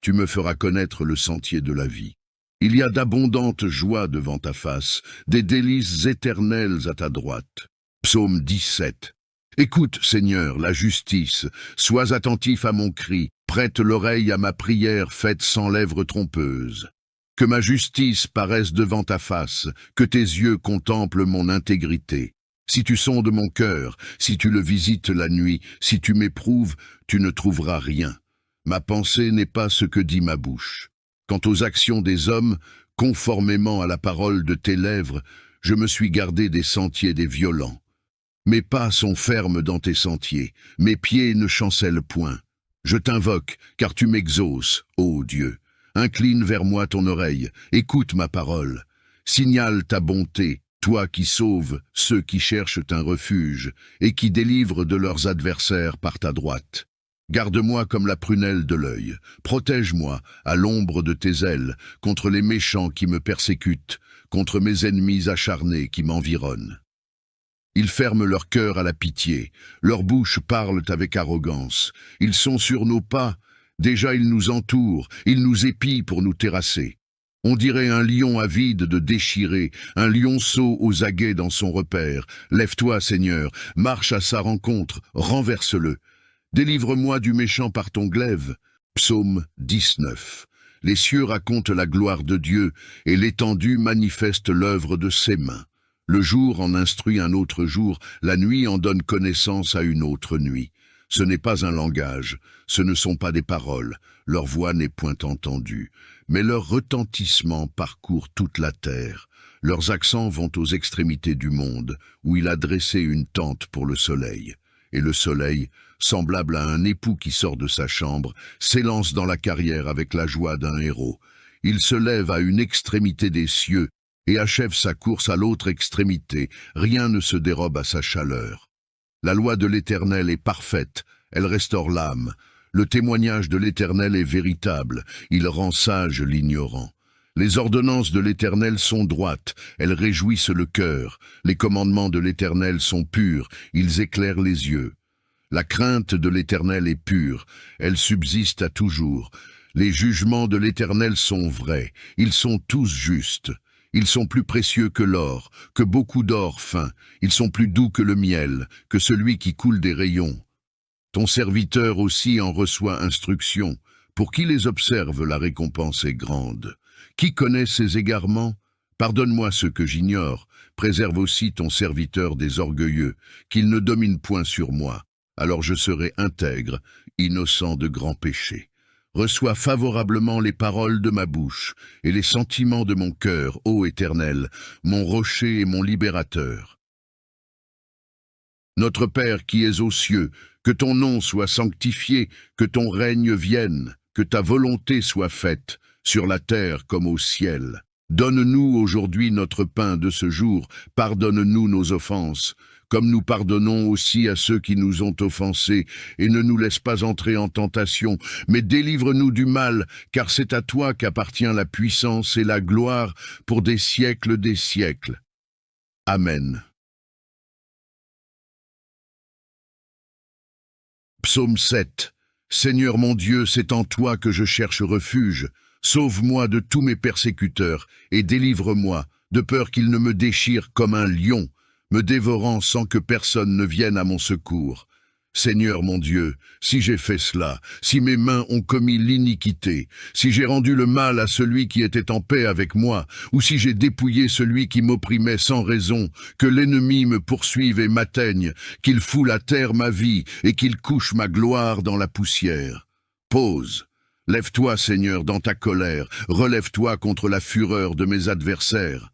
Tu me feras connaître le sentier de la vie. Il y a d'abondantes joies devant ta face, des délices éternelles à ta droite. Psaume 17. Écoute, Seigneur, la justice, sois attentif à mon cri, prête l'oreille à ma prière faite sans lèvres trompeuses. Que ma justice paraisse devant ta face, que tes yeux contemplent mon intégrité. Si tu sondes mon cœur, si tu le visites la nuit, si tu m'éprouves, tu ne trouveras rien. Ma pensée n'est pas ce que dit ma bouche. Quant aux actions des hommes, conformément à la parole de tes lèvres, je me suis gardé des sentiers des violents. Mes pas sont fermes dans tes sentiers, mes pieds ne chancellent point. Je t'invoque, car tu m'exauces, ô Dieu. Incline vers moi ton oreille, écoute ma parole. Signale ta bonté, toi qui sauves ceux qui cherchent un refuge et qui délivres de leurs adversaires par ta droite. Garde-moi comme la prunelle de l'œil, protège-moi à l'ombre de tes ailes contre les méchants qui me persécutent, contre mes ennemis acharnés qui m'environnent. Ils ferment leur cœur à la pitié, leurs bouches parlent avec arrogance. Ils sont sur nos pas, déjà ils nous entourent, ils nous épient pour nous terrasser. On dirait un lion avide de déchirer, un lionceau aux aguets dans son repère. Lève-toi, Seigneur, marche à sa rencontre, renverse-le. Délivre-moi du méchant par ton glaive. Psaume 19. Les cieux racontent la gloire de Dieu, et l'étendue manifeste l'œuvre de ses mains. Le jour en instruit un autre jour, la nuit en donne connaissance à une autre nuit. Ce n'est pas un langage, ce ne sont pas des paroles, leur voix n'est point entendue, mais leur retentissement parcourt toute la terre. Leurs accents vont aux extrémités du monde, où il a dressé une tente pour le soleil. Et le soleil, semblable à un époux qui sort de sa chambre, s'élance dans la carrière avec la joie d'un héros. Il se lève à une extrémité des cieux, et achève sa course à l'autre extrémité, rien ne se dérobe à sa chaleur. La loi de l'Éternel est parfaite, elle restaure l'âme. Le témoignage de l'Éternel est véritable, il rend sage l'ignorant. Les ordonnances de l'Éternel sont droites, elles réjouissent le cœur. Les commandements de l'Éternel sont purs, ils éclairent les yeux. La crainte de l'Éternel est pure, elle subsiste à toujours. Les jugements de l'Éternel sont vrais, ils sont tous justes. Ils sont plus précieux que l'or, que beaucoup d'or fin. Ils sont plus doux que le miel, que celui qui coule des rayons. Ton serviteur aussi en reçoit instruction. Pour qui les observe, la récompense est grande. Qui connaît ses égarements? Pardonne-moi ce que j'ignore. Préserve aussi ton serviteur des orgueilleux, qu'il ne domine point sur moi. alors je serai intègre, innocent de grands péchés. Reçois favorablement les paroles de ma bouche et les sentiments de mon cœur, ô Éternel, mon rocher et mon libérateur. Notre Père qui es aux cieux, que ton nom soit sanctifié, que ton règne vienne, que ta volonté soit faite, sur la terre comme au ciel. Donne-nous aujourd'hui notre pain de ce jour, pardonne-nous nos offenses, comme nous pardonnons aussi à ceux qui nous ont offensés, et ne nous laisse pas entrer en tentation, mais délivre-nous du mal, car c'est à toi qu'appartient la puissance et la gloire pour des siècles des siècles. Amen. Psaume 7. Seigneur mon Dieu, c'est en toi que je cherche refuge. Sauve-moi de tous mes persécuteurs et délivre-moi, de peur qu'ils ne me déchirent comme un lion, me dévorant sans que personne ne vienne à mon secours. Seigneur mon Dieu, si j'ai fait cela, si mes mains ont commis l'iniquité, si j'ai rendu le mal à celui qui était en paix avec moi, ou si j'ai dépouillé celui qui m'opprimait sans raison, que l'ennemi me poursuive et m'atteigne, qu'il foule à terre ma vie et qu'il couche ma gloire dans la poussière. Pause. Lève-toi, Seigneur, dans ta colère, relève-toi contre la fureur de mes adversaires.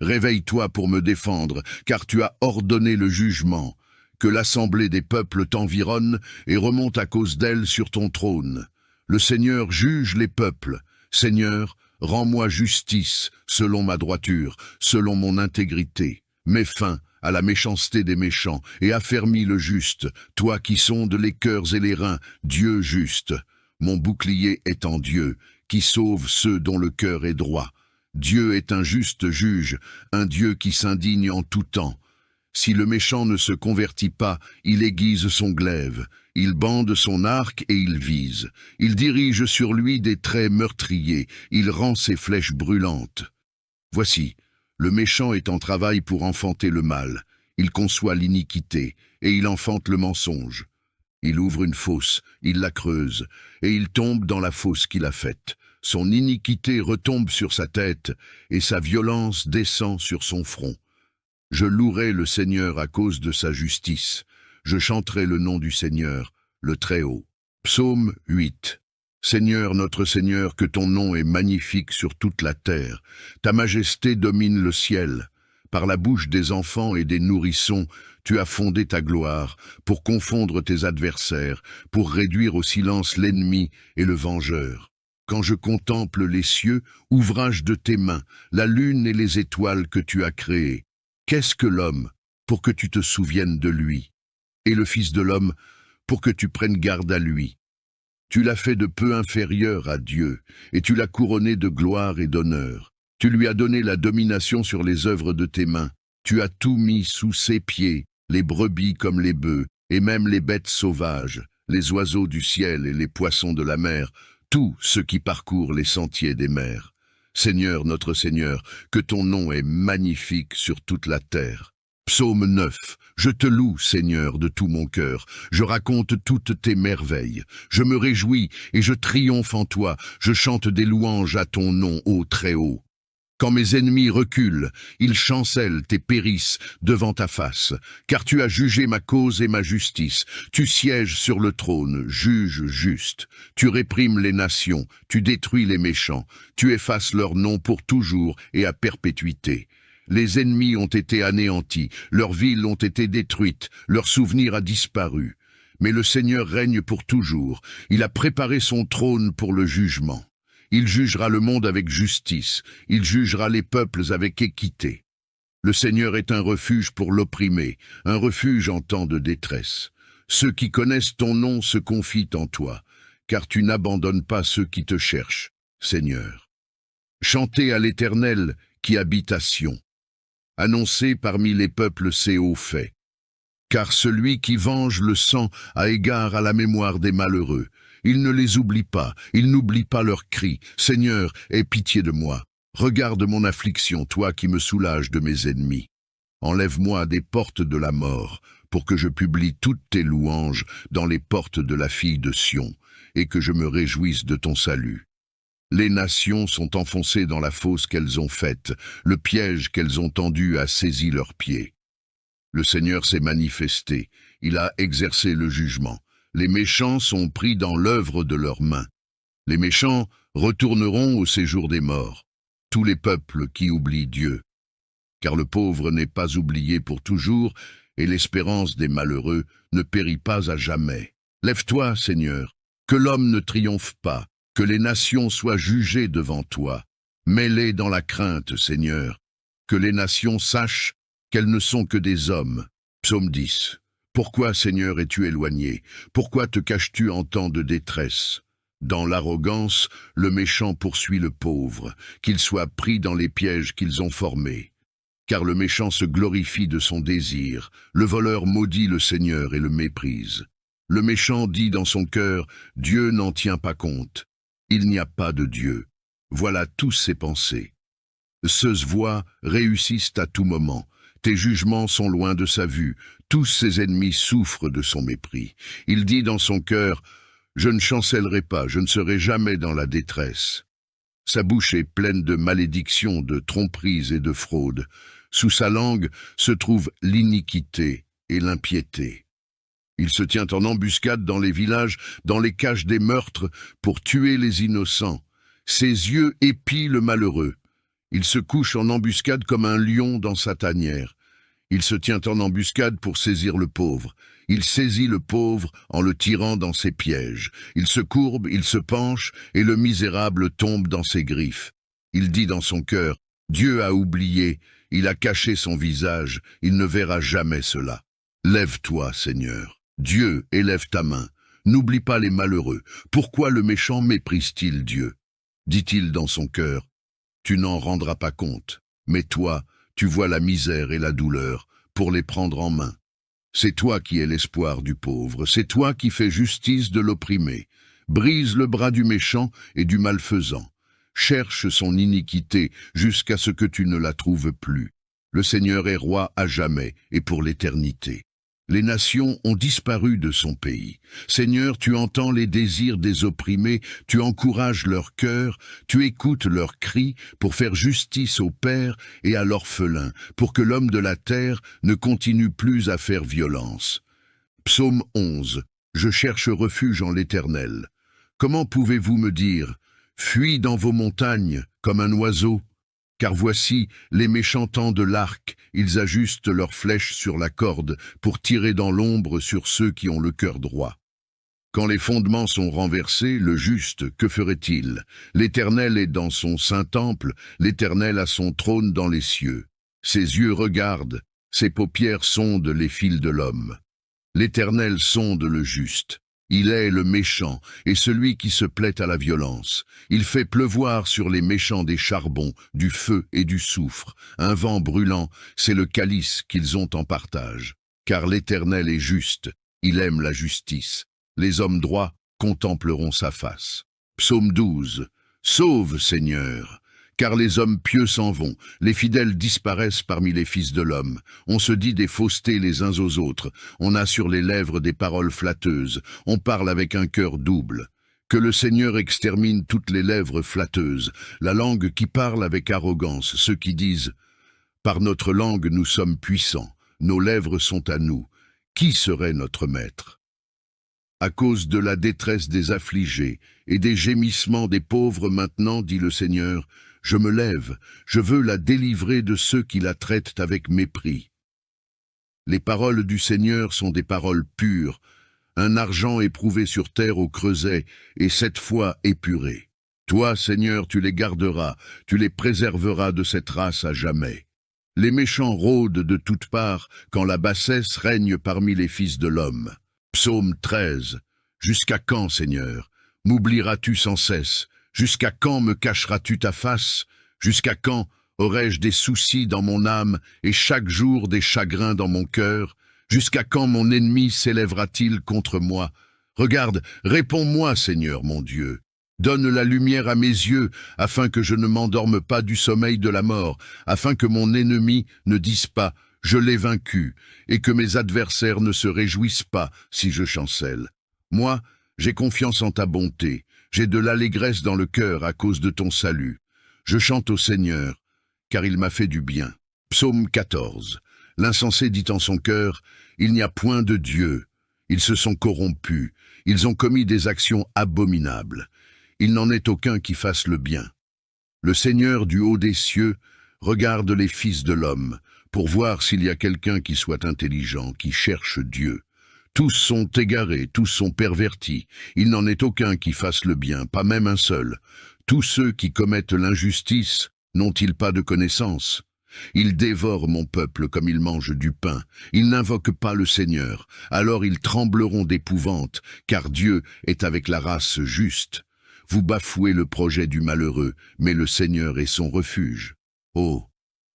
Réveille-toi pour me défendre, car tu as ordonné le jugement. Que l'assemblée des peuples t'environne et remonte à cause d'elle sur ton trône. Le Seigneur juge les peuples. Seigneur, rends-moi justice, selon ma droiture, selon mon intégrité. Mets fin à la méchanceté des méchants et affermis le juste, toi qui sondes les cœurs et les reins, Dieu juste. Mon bouclier est en Dieu, qui sauve ceux dont le cœur est droit. Dieu est un juste juge, un Dieu qui s'indigne en tout temps. Si le méchant ne se convertit pas, il aiguise son glaive, il bande son arc et il vise. Il dirige sur lui des traits meurtriers, il rend ses flèches brûlantes. Voici, le méchant est en travail pour enfanter le mal. Il conçoit l'iniquité et il enfante le mensonge. Il ouvre une fosse, il la creuse, et il tombe dans la fosse qu'il a faite. Son iniquité retombe sur sa tête, et sa violence descend sur son front. Je louerai le Seigneur à cause de sa justice. Je chanterai le nom du Seigneur, le Très-Haut. Psaume 8. Seigneur, notre Seigneur, que ton nom est magnifique sur toute la terre. Ta majesté domine le ciel. Par la bouche des enfants et des nourrissons, tu as fondé ta gloire, pour confondre tes adversaires, pour réduire au silence l'ennemi et le vengeur. Quand je contemple les cieux, ouvrage de tes mains, la lune et les étoiles que tu as créées, qu'est-ce que l'homme, pour que tu te souviennes de lui, et le Fils de l'homme, pour que tu prennes garde à lui? Tu l'as fait de peu inférieur à Dieu, et tu l'as couronné de gloire et d'honneur. Tu lui as donné la domination sur les œuvres de tes mains. Tu as tout mis sous ses pieds, les brebis comme les bœufs, et même les bêtes sauvages, les oiseaux du ciel et les poissons de la mer, tout ce qui parcourt les sentiers des mers. Seigneur, notre Seigneur, que ton nom est magnifique sur toute la terre. Psaume 9. Je te loue, Seigneur, de tout mon cœur. Je raconte toutes tes merveilles. Je me réjouis et je triomphe en toi. Je chante des louanges à ton nom, ô Très-Haut. Quand mes ennemis reculent, ils chancellent et périssent devant ta face, car tu as jugé ma cause et ma justice. Tu sièges sur le trône, juge juste. Tu réprimes les nations, tu détruis les méchants, tu effaces leur nom pour toujours et à perpétuité. Les ennemis ont été anéantis, leurs villes ont été détruites, leur souvenir a disparu. Mais le Seigneur règne pour toujours, il a préparé son trône pour le jugement. Il jugera le monde avec justice, il jugera les peuples avec équité. Le Seigneur est un refuge pour l'opprimé, un refuge en temps de détresse. Ceux qui connaissent ton nom se confient en toi, car tu n'abandonnes pas ceux qui te cherchent, Seigneur. Chantez à l'Éternel qui habite à Sion. Annoncez parmi les peuples ses hauts faits. Car celui qui venge le sang a égard à la mémoire des malheureux. Il ne les oublie pas, il n'oublie pas leurs cris. Seigneur, aie pitié de moi. Regarde mon affliction, toi qui me soulages de mes ennemis. Enlève-moi des portes de la mort, pour que je publie toutes tes louanges dans les portes de la fille de Sion, et que je me réjouisse de ton salut. Les nations sont enfoncées dans la fosse qu'elles ont faite, le piège qu'elles ont tendu a saisi leurs pieds. Le Seigneur s'est manifesté, il a exercé le jugement. Les méchants sont pris dans l'œuvre de leurs mains. Les méchants retourneront au séjour des morts, tous les peuples qui oublient Dieu. Car le pauvre n'est pas oublié pour toujours, et l'espérance des malheureux ne périt pas à jamais. Lève-toi, Seigneur, que l'homme ne triomphe pas, que les nations soient jugées devant toi. Mets-les dans la crainte, Seigneur, que les nations sachent qu'elles ne sont que des hommes. Psaume 10. Pourquoi, Seigneur, es-tu éloigné? Pourquoi te caches-tu en temps de détresse? Dans l'arrogance, le méchant poursuit le pauvre, qu'il soit pris dans les pièges qu'ils ont formés. Car le méchant se glorifie de son désir, le voleur maudit le Seigneur et le méprise. Le méchant dit dans son cœur, Dieu n'en tient pas compte. Il n'y a pas de Dieu. Voilà tous ses pensées. Ses voies réussissent à tout moment. Tes jugements sont loin de sa vue. Tous ses ennemis souffrent de son mépris. Il dit dans son cœur, je ne chancellerai pas, je ne serai jamais dans la détresse. Sa bouche est pleine de malédictions, de tromperies et de fraudes. Sous sa langue se trouve l'iniquité et l'impiété. Il se tient en embuscade dans les villages, dans les caches des meurtres, pour tuer les innocents. Ses yeux épient le malheureux. Il se couche en embuscade comme un lion dans sa tanière. Il se tient en embuscade pour saisir le pauvre. Il saisit le pauvre en le tirant dans ses pièges. Il se courbe, il se penche, et le misérable tombe dans ses griffes. Il dit dans son cœur, Dieu a oublié, il a caché son visage, il ne verra jamais cela. Lève-toi, Seigneur. Dieu, élève ta main. N'oublie pas les malheureux. Pourquoi le méchant méprise-t-il Dieu? Dit-il dans son cœur, tu n'en rendras pas compte, mais toi, tu vois la misère et la douleur pour les prendre en main. C'est toi qui es l'espoir du pauvre, c'est toi qui fais justice de l'opprimé. Brise le bras du méchant et du malfaisant. Cherche son iniquité jusqu'à ce que tu ne la trouves plus. Le Seigneur est roi à jamais et pour l'éternité. Les nations ont disparu de son pays. Seigneur, tu entends les désirs des opprimés, tu encourages leur cœur, tu écoutes leurs cris pour faire justice au père et à l'orphelin, pour que l'homme de la terre ne continue plus à faire violence. Psaume 11. Je cherche refuge en l'Éternel. Comment pouvez-vous me dire, fuis dans vos montagnes comme un oiseau? Car voici, les méchants tendent l'arc, ils ajustent leurs flèches sur la corde pour tirer dans l'ombre sur ceux qui ont le cœur droit. Quand les fondements sont renversés, le juste, que ferait-il? L'Éternel est dans son saint temple, l'Éternel a son trône dans les cieux. Ses yeux regardent, ses paupières sondent les fils de l'homme. L'Éternel sonde le juste. Il est le méchant et celui qui se plaît à la violence. Il fait pleuvoir sur les méchants des charbons, du feu et du soufre. Un vent brûlant, c'est le calice qu'ils ont en partage. Car l'Éternel est juste, il aime la justice. Les hommes droits contempleront sa face. Psaume 12. Sauve, Seigneur, car les hommes pieux s'en vont, les fidèles disparaissent parmi les fils de l'homme. On se dit des faussetés les uns aux autres, on a sur les lèvres des paroles flatteuses, on parle avec un cœur double. Que le Seigneur extermine toutes les lèvres flatteuses, la langue qui parle avec arrogance, ceux qui disent « Par notre langue nous sommes puissants, nos lèvres sont à nous, qui serait notre maître ?» À cause de la détresse des affligés et des gémissements des pauvres maintenant, dit le Seigneur, je me lève, je veux la délivrer de ceux qui la traitent avec mépris. Les paroles du Seigneur sont des paroles pures, un argent éprouvé sur terre au creuset et 7 fois épuré. Toi, Seigneur, tu les garderas, tu les préserveras de cette race à jamais. Les méchants rôdent de toutes parts quand la bassesse règne parmi les fils de l'homme. Psaume 13. Jusqu'à quand, Seigneur, m'oublieras-tu sans cesse? Jusqu'à quand me cacheras-tu ta face? Jusqu'à quand aurai-je des soucis dans mon âme et chaque jour des chagrins dans mon cœur? Jusqu'à quand mon ennemi s'élèvera-t-il contre moi? Regarde, réponds-moi, Seigneur mon Dieu. Donne la lumière à mes yeux, afin que je ne m'endorme pas du sommeil de la mort, afin que mon ennemi ne dise pas « je l'ai vaincu » et que mes adversaires ne se réjouissent pas si je chancelle. Moi, j'ai confiance en ta bonté. J'ai de l'allégresse dans le cœur à cause de ton salut. Je chante au Seigneur, car il m'a fait du bien. Psaume 14. L'insensé dit en son cœur, « Il n'y a point de Dieu. » Ils se sont corrompus, ils ont commis des actions abominables. Il n'en est aucun qui fasse le bien. Le Seigneur du haut des cieux regarde les fils de l'homme, pour voir s'il y a quelqu'un qui soit intelligent, qui cherche Dieu. Tous sont égarés, tous sont pervertis. Il n'en est aucun qui fasse le bien, pas même un seul. Tous ceux qui commettent l'injustice n'ont-ils pas de connaissance? Ils dévorent mon peuple comme ils mangent du pain. Ils n'invoquent pas le Seigneur. Alors ils trembleront d'épouvante, car Dieu est avec la race juste. Vous bafouez le projet du malheureux, mais le Seigneur est son refuge. Oh!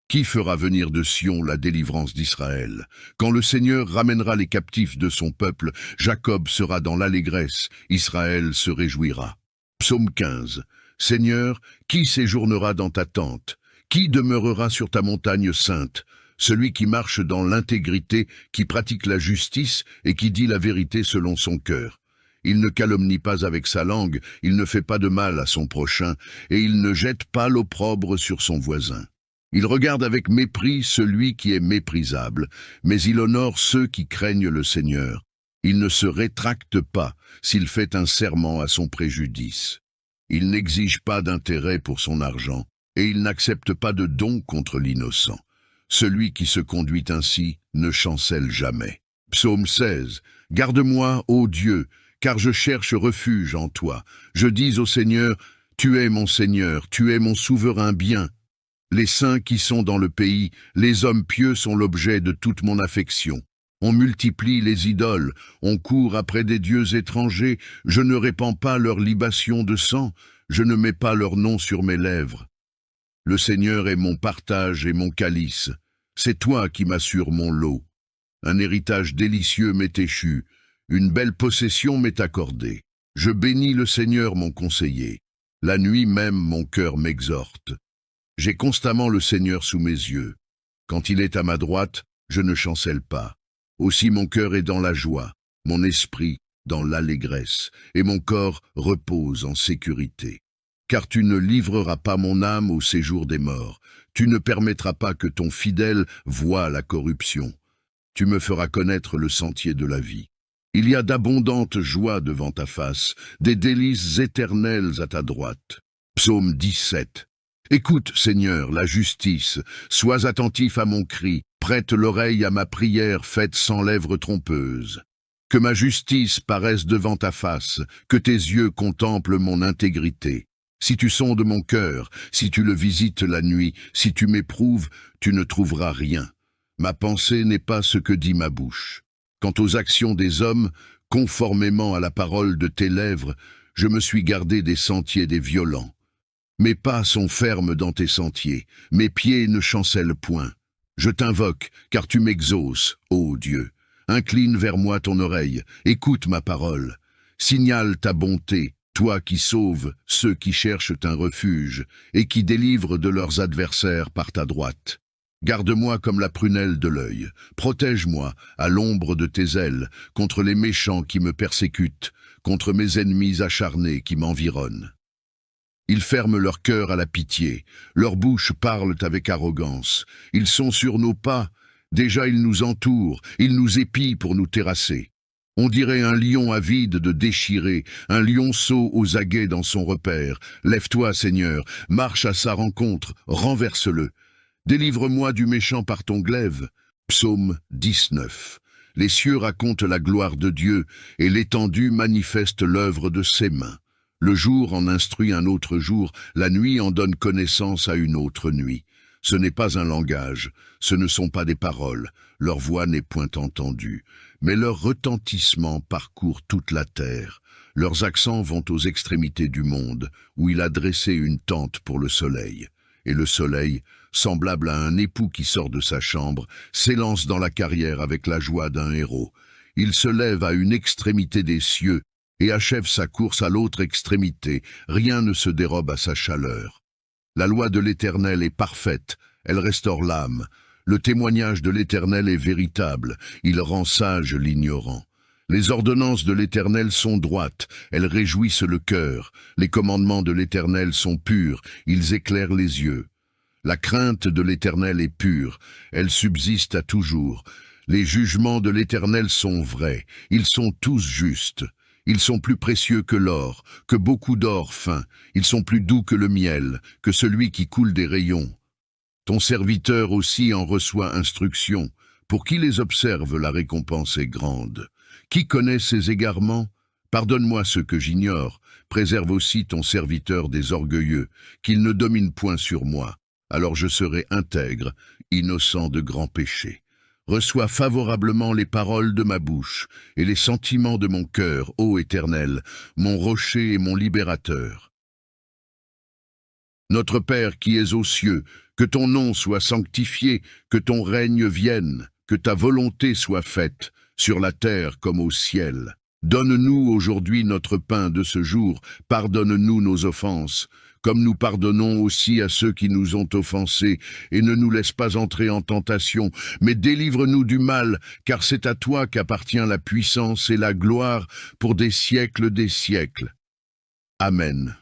Qui fera venir de Sion la délivrance d'Israël? Quand le Seigneur ramènera les captifs de son peuple, Jacob sera dans l'allégresse, Israël se réjouira. Psaume 15. Seigneur, qui séjournera dans ta tente? Qui demeurera sur ta montagne sainte? Celui qui marche dans l'intégrité, qui pratique la justice et qui dit la vérité selon son cœur. Il ne calomnie pas avec sa langue, il ne fait pas de mal à son prochain, et il ne jette pas l'opprobre sur son voisin. Il regarde avec mépris celui qui est méprisable, mais il honore ceux qui craignent le Seigneur. Il ne se rétracte pas s'il fait un serment à son préjudice. Il n'exige pas d'intérêt pour son argent, et il n'accepte pas de don contre l'innocent. Celui qui se conduit ainsi ne chancelle jamais. Psaume 16. Garde-moi, ô Dieu, car je cherche refuge en toi. Je dis au Seigneur, tu es mon Seigneur, tu es mon souverain bien. Les saints qui sont dans le pays, les hommes pieux sont l'objet de toute mon affection. On multiplie les idoles, on court après des dieux étrangers, je ne répands pas leur libation de sang, je ne mets pas leur nom sur mes lèvres. Le Seigneur est mon partage et mon calice, c'est toi qui m'assures mon lot. Un héritage délicieux m'est échu, une belle possession m'est accordée. Je bénis le Seigneur mon conseiller, la nuit même mon cœur m'exhorte. J'ai constamment le Seigneur sous mes yeux. Quand il est à ma droite, je ne chancelle pas. Aussi mon cœur est dans la joie, mon esprit dans l'allégresse, et mon corps repose en sécurité. Car tu ne livreras pas mon âme au séjour des morts, tu ne permettras pas que ton fidèle voie la corruption. Tu me feras connaître le sentier de la vie. Il y a d'abondantes joies devant ta face, des délices éternelles à ta droite. Psaume 17. Écoute, Seigneur, la justice, sois attentif à mon cri, prête l'oreille à ma prière faite sans lèvres trompeuses. Que ma justice paraisse devant ta face, que tes yeux contemplent mon intégrité. Si tu sondes mon cœur, si tu le visites la nuit, si tu m'éprouves, tu ne trouveras rien. Ma pensée n'est pas ce que dit ma bouche. Quant aux actions des hommes, conformément à la parole de tes lèvres, je me suis gardé des sentiers des violents. Mes pas sont fermes dans tes sentiers, mes pieds ne chancellent point. Je t'invoque, car tu m'exauces, ô Dieu. Incline vers moi ton oreille, écoute ma parole. Signale ta bonté, toi qui sauves ceux qui cherchent un refuge et qui délivres de leurs adversaires par ta droite. Garde-moi comme la prunelle de l'œil, protège-moi à l'ombre de tes ailes contre les méchants qui me persécutent, contre mes ennemis acharnés qui m'environnent. Ils ferment leur cœur à la pitié, leurs bouches parlent avec arrogance. Ils sont sur nos pas, déjà ils nous entourent, ils nous épient pour nous terrasser. On dirait un lion avide de déchirer, un lionceau aux aguets dans son repère. Lève-toi, Seigneur, marche à sa rencontre, renverse-le. Délivre-moi du méchant par ton glaive. Psaume 19. Les cieux racontent la gloire de Dieu, et l'étendue manifeste l'œuvre de ses mains. Le jour en instruit un autre jour, la nuit en donne connaissance à une autre nuit. Ce n'est pas un langage, ce ne sont pas des paroles, leur voix n'est point entendue, mais leur retentissement parcourt toute la terre. Leurs accents vont aux extrémités du monde, où il a dressé une tente pour le soleil. Et le soleil, semblable à un époux qui sort de sa chambre, s'élance dans la carrière avec la joie d'un héros. Il se lève à une extrémité des cieux, et achève sa course à l'autre extrémité, rien ne se dérobe à sa chaleur. La loi de l'Éternel est parfaite, elle restaure l'âme. Le témoignage de l'Éternel est véritable, il rend sage l'ignorant. Les ordonnances de l'Éternel sont droites, elles réjouissent le cœur. Les commandements de l'Éternel sont purs, ils éclairent les yeux. La crainte de l'Éternel est pure, elle subsiste à toujours. Les jugements de l'Éternel sont vrais, ils sont tous justes. Ils sont plus précieux que l'or, que beaucoup d'or fin. Ils sont plus doux que le miel, que celui qui coule des rayons. Ton serviteur aussi en reçoit instruction. Pour qui les observe, la récompense est grande. Qui connaît ses égarements? Pardonne-moi ce que j'ignore. Préserve aussi ton serviteur des orgueilleux, qu'il ne domine point sur moi. Alors je serai intègre, innocent de grands péchés. Reçois favorablement les paroles de ma bouche et les sentiments de mon cœur, ô Éternel, mon rocher et mon libérateur. Notre Père qui es aux cieux, que ton nom soit sanctifié, que ton règne vienne, que ta volonté soit faite, sur la terre comme au ciel. Donne-nous aujourd'hui notre pain de ce jour, pardonne-nous nos offenses, comme nous pardonnons aussi à ceux qui nous ont offensés, et ne nous laisse pas entrer en tentation, mais délivre-nous du mal, car c'est à toi qu'appartient la puissance et la gloire pour des siècles des siècles. Amen.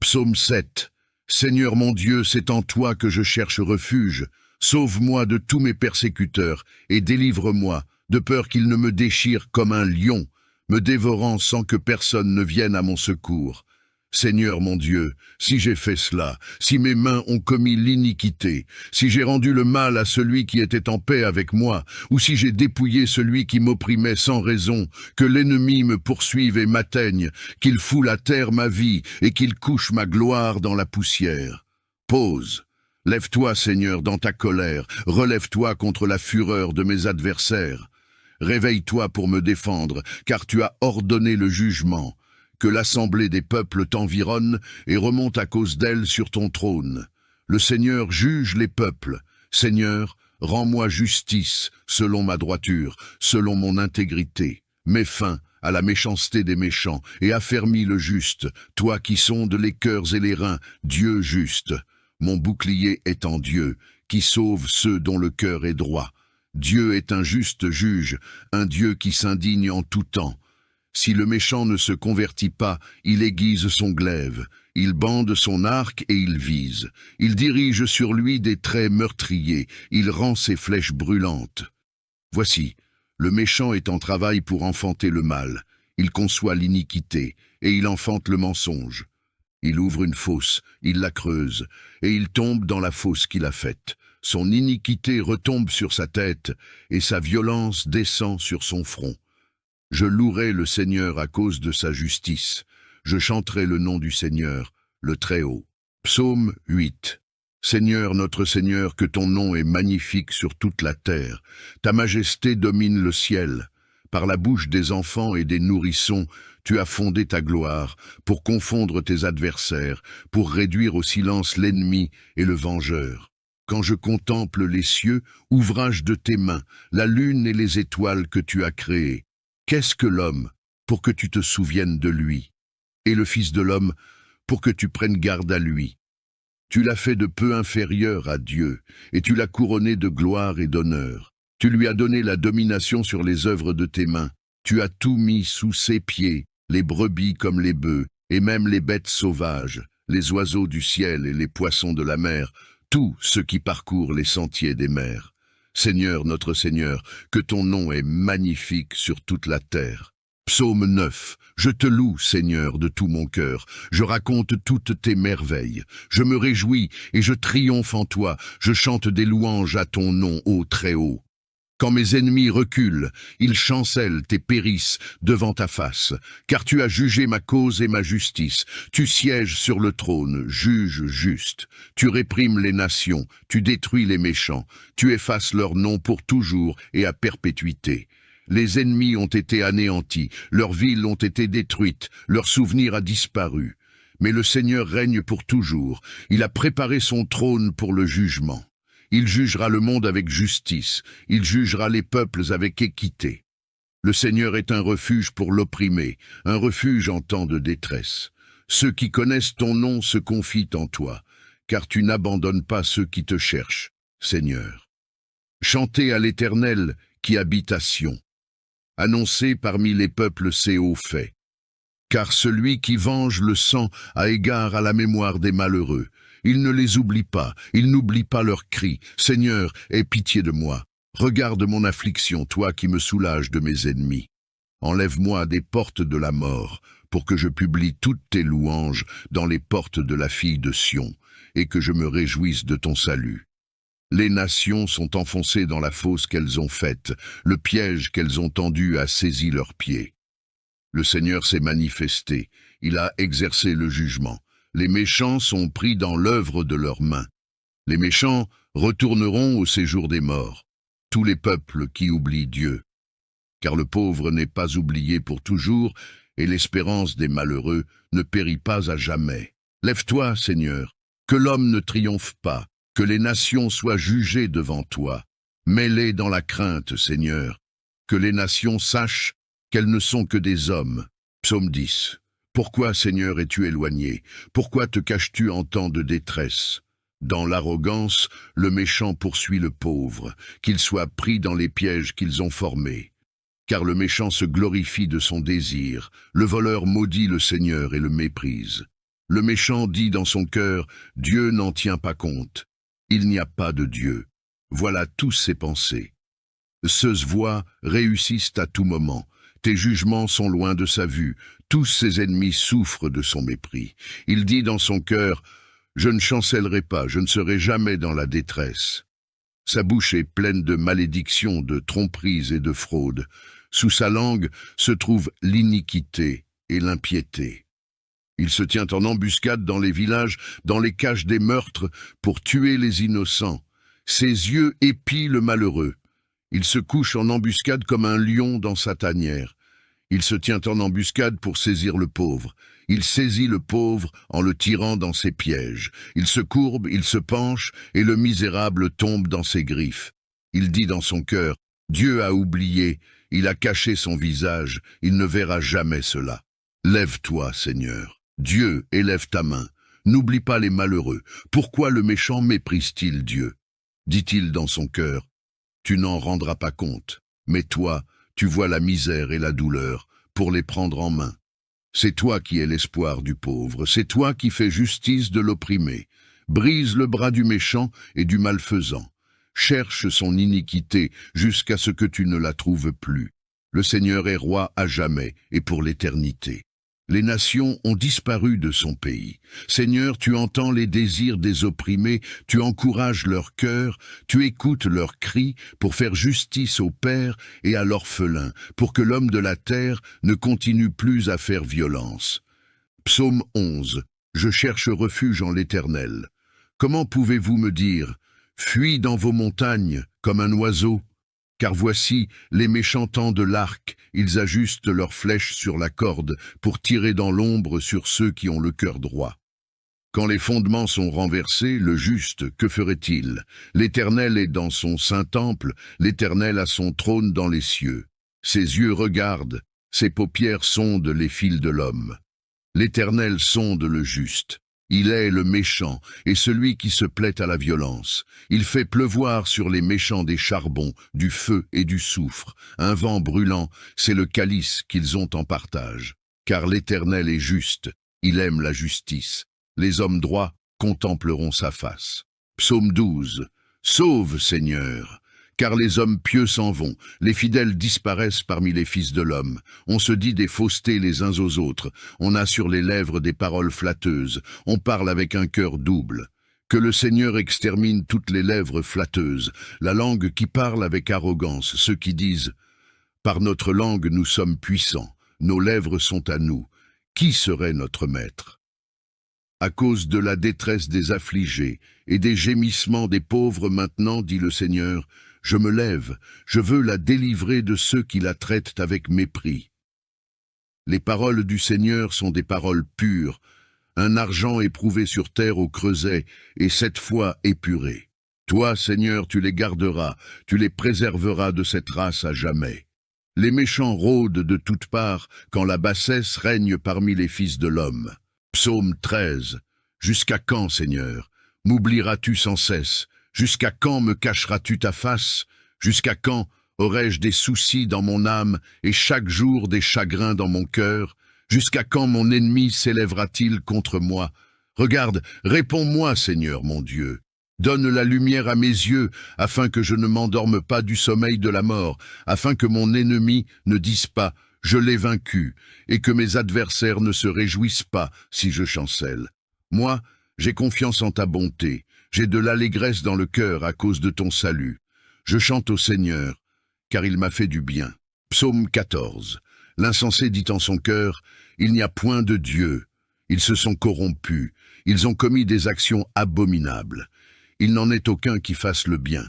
Psaume 7. Seigneur mon Dieu, c'est en toi que je cherche refuge. Sauve-moi de tous mes persécuteurs, et délivre-moi, de peur qu'ils ne me déchirent comme un lion, me dévorant sans que personne ne vienne à mon secours. Seigneur mon Dieu, si j'ai fait cela, si mes mains ont commis l'iniquité, si j'ai rendu le mal à celui qui était en paix avec moi, ou si j'ai dépouillé celui qui m'opprimait sans raison, que l'ennemi me poursuive et m'atteigne, qu'il foule à terre ma vie et qu'il couche ma gloire dans la poussière. Pause. Lève-toi, Seigneur, dans ta colère, relève-toi contre la fureur de mes adversaires. Réveille-toi pour me défendre, car tu as ordonné le jugement. Que l'assemblée des peuples t'environne et remonte à cause d'elle sur ton trône. Le Seigneur juge les peuples. Seigneur, rends-moi justice, selon ma droiture, selon mon intégrité. Mets fin à la méchanceté des méchants et affermis le juste, toi qui sondes les cœurs et les reins, Dieu juste. Mon bouclier est en Dieu, qui sauve ceux dont le cœur est droit. Dieu est un juste juge, un Dieu qui s'indigne en tout temps. Si le méchant ne se convertit pas, il aiguise son glaive, il bande son arc et il vise. Il dirige sur lui des traits meurtriers, il rend ses flèches brûlantes. Voici, le méchant est en travail pour enfanter le mal. Il conçoit l'iniquité et il enfante le mensonge. Il ouvre une fosse, il la creuse, et il tombe dans la fosse qu'il a faite. Son iniquité retombe sur sa tête, et sa violence descend sur son front. Je louerai le Seigneur à cause de sa justice. Je chanterai le nom du Seigneur, le Très-Haut. Psaume 8. Seigneur, notre Seigneur, que ton nom est magnifique sur toute la terre. Ta majesté domine le ciel. Par la bouche des enfants et des nourrissons, tu as fondé ta gloire, pour confondre tes adversaires, pour réduire au silence l'ennemi et le vengeur. Quand je contemple les cieux, ouvrage de tes mains, la lune et les étoiles que tu as créées, qu'est-ce que l'homme, pour que tu te souviennes de lui, et le Fils de l'homme, pour que tu prennes garde à lui? Tu l'as fait de peu inférieur à Dieu, et tu l'as couronné de gloire et d'honneur. Tu lui as donné la domination sur les œuvres de tes mains. Tu as tout mis sous ses pieds, les brebis comme les bœufs, et même les bêtes sauvages, les oiseaux du ciel et les poissons de la mer, tout ce qui parcourt les sentiers des mers. Seigneur, notre Seigneur, que ton nom est magnifique sur toute la terre. Psaume 9. Je te loue, Seigneur, de tout mon cœur. Je raconte toutes tes merveilles. Je me réjouis et je triomphe en toi. Je chante des louanges à ton nom, ô Très-Haut. Quand mes ennemis reculent, ils chancellent et périssent devant ta face, car tu as jugé ma cause et ma justice. Tu sièges sur le trône, juge juste. Tu réprimes les nations, tu détruis les méchants, tu effaces leur nom pour toujours et à perpétuité. Les ennemis ont été anéantis, leurs villes ont été détruites, leur souvenir a disparu. Mais le Seigneur règne pour toujours, il a préparé son trône pour le jugement. Il jugera le monde avec justice, il jugera les peuples avec équité. Le Seigneur est un refuge pour l'opprimé, un refuge en temps de détresse. Ceux qui connaissent ton nom se confient en toi, car tu n'abandonnes pas ceux qui te cherchent, Seigneur. Chantez à l'Éternel qui habite à Sion. Annoncez parmi les peuples ses hauts faits. Car celui qui venge le sang a égard à la mémoire des malheureux. Il ne les oublie pas, il n'oublie pas leurs cris. Seigneur, aie pitié de moi. Regarde mon affliction, toi qui me soulages de mes ennemis. Enlève-moi des portes de la mort, pour que je publie toutes tes louanges dans les portes de la fille de Sion, et que je me réjouisse de ton salut. Les nations sont enfoncées dans la fosse qu'elles ont faite, le piège qu'elles ont tendu a saisi leurs pieds. Le Seigneur s'est manifesté, il a exercé le jugement. Les méchants sont pris dans l'œuvre de leurs mains. Les méchants retourneront au séjour des morts, tous les peuples qui oublient Dieu. Car le pauvre n'est pas oublié pour toujours, et l'espérance des malheureux ne périt pas à jamais. Lève-toi, Seigneur, que l'homme ne triomphe pas, que les nations soient jugées devant toi. Mets-les dans la crainte, Seigneur, que les nations sachent qu'elles ne sont que des hommes. Psaume 10. Pourquoi, Seigneur, es-tu éloigné? Pourquoi te caches-tu en temps de détresse? Dans l'arrogance, le méchant poursuit le pauvre, qu'il soit pris dans les pièges qu'ils ont formés. Car le méchant se glorifie de son désir, le voleur maudit le Seigneur et le méprise. Le méchant dit dans son cœur, Dieu n'en tient pas compte. Il n'y a pas de Dieu. Voilà tous ses pensées. Ses voies réussissent à tout moment. Tes jugements sont loin de sa vue. Tous ses ennemis souffrent de son mépris. Il dit dans son cœur, je ne chancellerai pas, je ne serai jamais dans la détresse. Sa bouche est pleine de malédictions, de tromperies et de fraudes. Sous sa langue se trouve l'iniquité et l'impiété. Il se tient en embuscade dans les villages, dans les caches des meurtres, pour tuer les innocents. Ses yeux épient le malheureux. Il se couche en embuscade comme un lion dans sa tanière. Il se tient en embuscade pour saisir le pauvre. Il saisit le pauvre en le tirant dans ses pièges. Il se courbe, il se penche, et le misérable tombe dans ses griffes. Il dit dans son cœur, Dieu a oublié, il a caché son visage, il ne verra jamais cela. Lève-toi, Seigneur. Dieu, élève ta main. N'oublie pas les malheureux. Pourquoi le méchant méprise-t-il Dieu? Dit-il dans son cœur, tu n'en rendras pas compte, mais toi, tu vois la misère et la douleur pour les prendre en main. C'est toi qui es l'espoir du pauvre, c'est toi qui fais justice de l'opprimé. Brise le bras du méchant et du malfaisant. Cherche son iniquité jusqu'à ce que tu ne la trouves plus. Le Seigneur est roi à jamais et pour l'éternité. Les nations ont disparu de son pays. Seigneur, tu entends les désirs des opprimés, tu encourages leur cœur, tu écoutes leurs cris pour faire justice au père et à l'orphelin, pour que l'homme de la terre ne continue plus à faire violence. Psaume 11. Je cherche refuge en l'Éternel. Comment pouvez-vous me dire, fuis dans vos montagnes comme un oiseau? Car voici, les méchants tendent l'arc, ils ajustent leurs flèches sur la corde pour tirer dans l'ombre sur ceux qui ont le cœur droit. Quand les fondements sont renversés, le juste, que ferait-il? L'Éternel est dans son saint temple, l'Éternel a son trône dans les cieux. Ses yeux regardent, ses paupières sondent les fils de l'homme. L'Éternel sonde le juste. Il est le méchant et celui qui se plaît à la violence. Il fait pleuvoir sur les méchants des charbons, du feu et du soufre. Un vent brûlant, c'est le calice qu'ils ont en partage. Car l'Éternel est juste, il aime la justice. Les hommes droits contempleront sa face. Psaume 12. Sauve, Seigneur, car les hommes pieux s'en vont, les fidèles disparaissent parmi les fils de l'homme. On se dit des faussetés les uns aux autres, on a sur les lèvres des paroles flatteuses, on parle avec un cœur double. Que le Seigneur extermine toutes les lèvres flatteuses, la langue qui parle avec arrogance, ceux qui disent « Par notre langue nous sommes puissants, nos lèvres sont à nous, qui serait notre maître ?» À cause de la détresse des affligés et des gémissements des pauvres maintenant, dit le Seigneur, je me lève, je veux la délivrer de ceux qui la traitent avec mépris. Les paroles du Seigneur sont des paroles pures, un argent éprouvé sur terre au creuset et 7 fois épuré. Toi, Seigneur, tu les garderas, tu les préserveras de cette race à jamais. Les méchants rôdent de toutes parts quand la bassesse règne parmi les fils de l'homme. Psaume 13. Jusqu'à quand, Seigneur, m'oublieras-tu sans cesse? Jusqu'à quand me cacheras-tu ta face? Jusqu'à quand aurai-je des soucis dans mon âme et chaque jour des chagrins dans mon cœur? Jusqu'à quand mon ennemi s'élèvera-t-il contre moi? Regarde, réponds-moi, Seigneur mon Dieu. Donne la lumière à mes yeux, afin que je ne m'endorme pas du sommeil de la mort, afin que mon ennemi ne dise pas « je l'ai vaincu » et que mes adversaires ne se réjouissent pas si je chancelle. Moi, j'ai confiance en ta bonté, j'ai de l'allégresse dans le cœur à cause de ton salut. Je chante au Seigneur, car il m'a fait du bien. Psaume 14. L'insensé dit en son cœur « il n'y a point de Dieu ». Ils se sont corrompus, ils ont commis des actions abominables. Il n'en est aucun qui fasse le bien.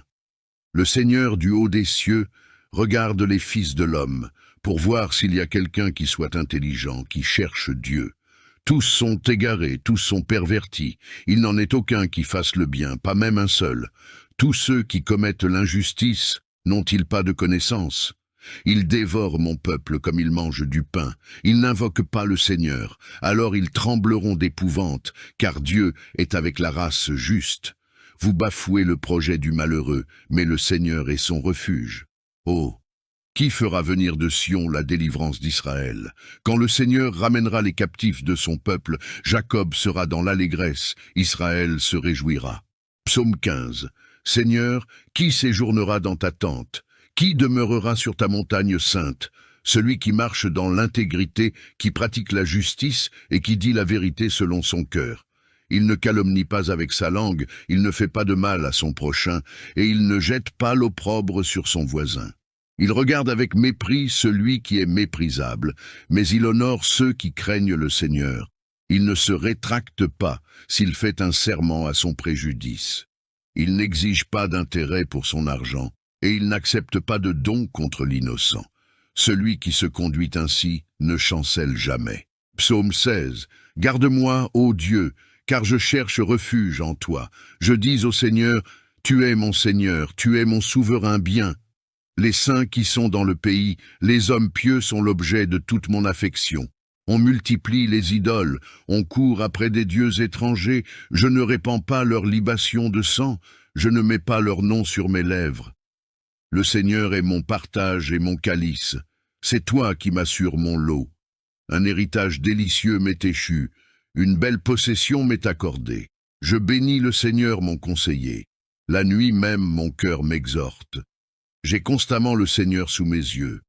Le Seigneur du haut des cieux regarde les fils de l'homme, pour voir s'il y a quelqu'un qui soit intelligent, qui cherche Dieu. Tous sont égarés, tous sont pervertis. Il n'en est aucun qui fasse le bien, pas même un seul. Tous ceux qui commettent l'injustice n'ont-ils pas de connaissance? Ils dévorent mon peuple comme ils mangent du pain. Ils n'invoquent pas le Seigneur. Alors ils trembleront d'épouvante, car Dieu est avec la race juste. Vous bafouez le projet du malheureux, mais le Seigneur est son refuge. Oh! Qui fera venir de Sion la délivrance d'Israël? Quand le Seigneur ramènera les captifs de son peuple, Jacob sera dans l'allégresse, Israël se réjouira. Psaume 15. Seigneur, qui séjournera dans ta tente? Qui demeurera sur ta montagne sainte? Celui qui marche dans l'intégrité, qui pratique la justice et qui dit la vérité selon son cœur. Il ne calomnie pas avec sa langue, il ne fait pas de mal à son prochain, et il ne jette pas l'opprobre sur son voisin. Il regarde avec mépris celui qui est méprisable, mais il honore ceux qui craignent le Seigneur. Il ne se rétracte pas s'il fait un serment à son préjudice. Il n'exige pas d'intérêt pour son argent, et il n'accepte pas de don contre l'innocent. Celui qui se conduit ainsi ne chancelle jamais. Psaume 16. Garde-moi, ô Dieu, car je cherche refuge en toi. Je dis au Seigneur, tu es mon Seigneur, tu es mon souverain bien. Les saints qui sont dans le pays, les hommes pieux sont l'objet de toute mon affection. On multiplie les idoles, on court après des dieux étrangers, je ne répands pas leur libation de sang, je ne mets pas leur nom sur mes lèvres. Le Seigneur est mon partage et mon calice, c'est toi qui m'assures mon lot. Un héritage délicieux m'est échu, une belle possession m'est accordée. Je bénis le Seigneur mon conseiller. La nuit même mon cœur m'exhorte. J'ai constamment le Seigneur sous mes yeux.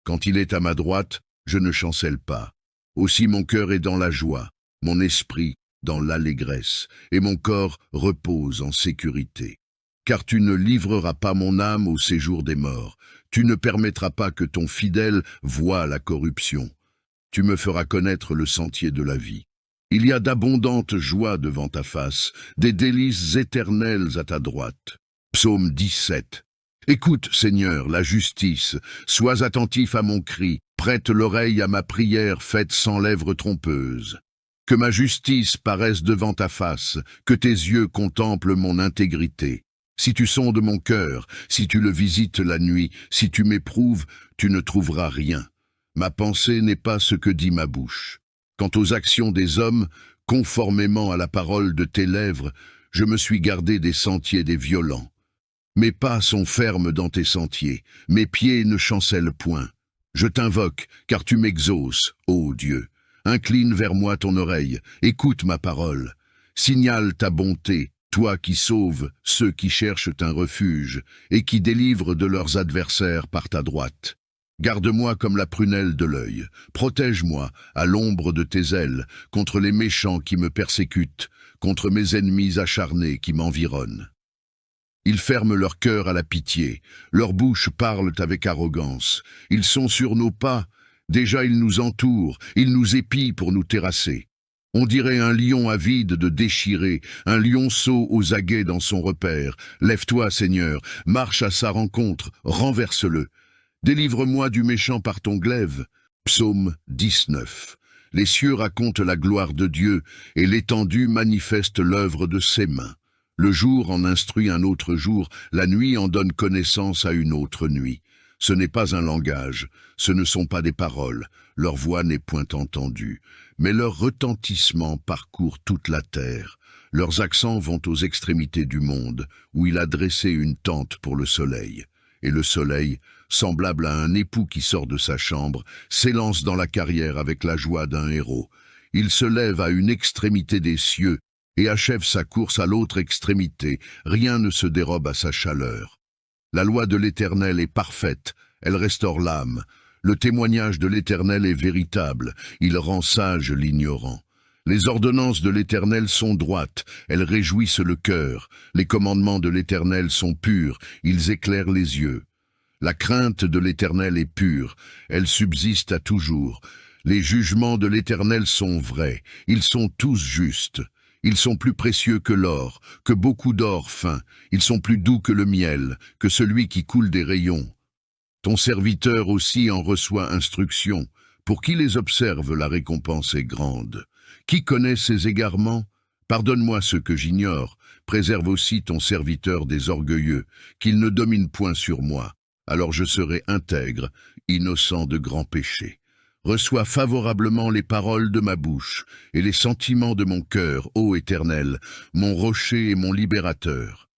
Quand il est à ma droite, je ne chancelle pas. Aussi mon cœur est dans la joie, mon esprit dans l'allégresse, et mon corps repose en sécurité. Car tu ne livreras pas mon âme au séjour des morts. Tu ne permettras pas que ton fidèle voie la corruption. Tu me feras connaître le sentier de la vie. Il y a d'abondantes joies devant ta face, des délices éternelles à ta droite. Psaume 17. Écoute, Seigneur, la justice, sois attentif à mon cri, prête l'oreille à ma prière faite sans lèvres trompeuses. Que ma justice paraisse devant ta face, que tes yeux contemplent mon intégrité. Si tu sondes mon cœur, si tu le visites la nuit, si tu m'éprouves, tu ne trouveras rien. Ma pensée n'est pas ce que dit ma bouche. Quant aux actions des hommes, conformément à la parole de tes lèvres, je me suis gardé des sentiers des violents. Mes pas sont fermes dans tes sentiers, mes pieds ne chancellent point. Je t'invoque, car tu m'exauces, ô Dieu. Incline vers moi ton oreille, écoute ma parole. Signale ta bonté, toi qui sauves ceux qui cherchent un refuge et qui délivres de leurs adversaires par ta droite. Garde-moi comme la prunelle de l'œil, protège-moi à l'ombre de tes ailes contre les méchants qui me persécutent, contre mes ennemis acharnés qui m'environnent. Ils ferment leur cœur à la pitié, leurs bouches parlent avec arrogance, ils sont sur nos pas, déjà ils nous entourent, ils nous épient pour nous terrasser. On dirait un lion avide de déchirer, un lionceau aux aguets dans son repère. Lève-toi, Seigneur, marche à sa rencontre, renverse-le. Délivre-moi du méchant par ton glaive. Psaume 19. Les cieux racontent la gloire de Dieu, et l'étendue manifeste l'œuvre de ses mains. Le jour en instruit un autre jour, la nuit en donne connaissance à une autre nuit. Ce n'est pas un langage, ce ne sont pas des paroles, leur voix n'est point entendue, mais leur retentissement parcourt toute la terre. Leurs accents vont aux extrémités du monde, où il a dressé une tente pour le soleil. Et le soleil, semblable à un époux qui sort de sa chambre, s'élance dans la carrière avec la joie d'un héros. Il se lève à une extrémité des cieux et achève sa course à l'autre extrémité. Rien ne se dérobe à sa chaleur. La loi de l'Éternel est parfaite, elle restaure l'âme. Le témoignage de l'Éternel est véritable, il rend sage l'ignorant. Les ordonnances de l'Éternel sont droites, elles réjouissent le cœur. Les commandements de l'Éternel sont purs, ils éclairent les yeux. La crainte de l'Éternel est pure, elle subsiste à toujours. Les jugements de l'Éternel sont vrais, ils sont tous justes. Ils sont plus précieux que l'or, que beaucoup d'or fin. Ils sont plus doux que le miel, que celui qui coule des rayons. Ton serviteur aussi en reçoit instruction. Pour qui les observe, la récompense est grande. Qui connaît ses égarements? Pardonne-moi ce que j'ignore. Préserve aussi ton serviteur des orgueilleux, qu'il ne domine point sur moi. Alors je serai intègre, innocent de grands péchés. Reçois favorablement les paroles de ma bouche et les sentiments de mon cœur, ô Éternel, mon rocher et mon libérateur.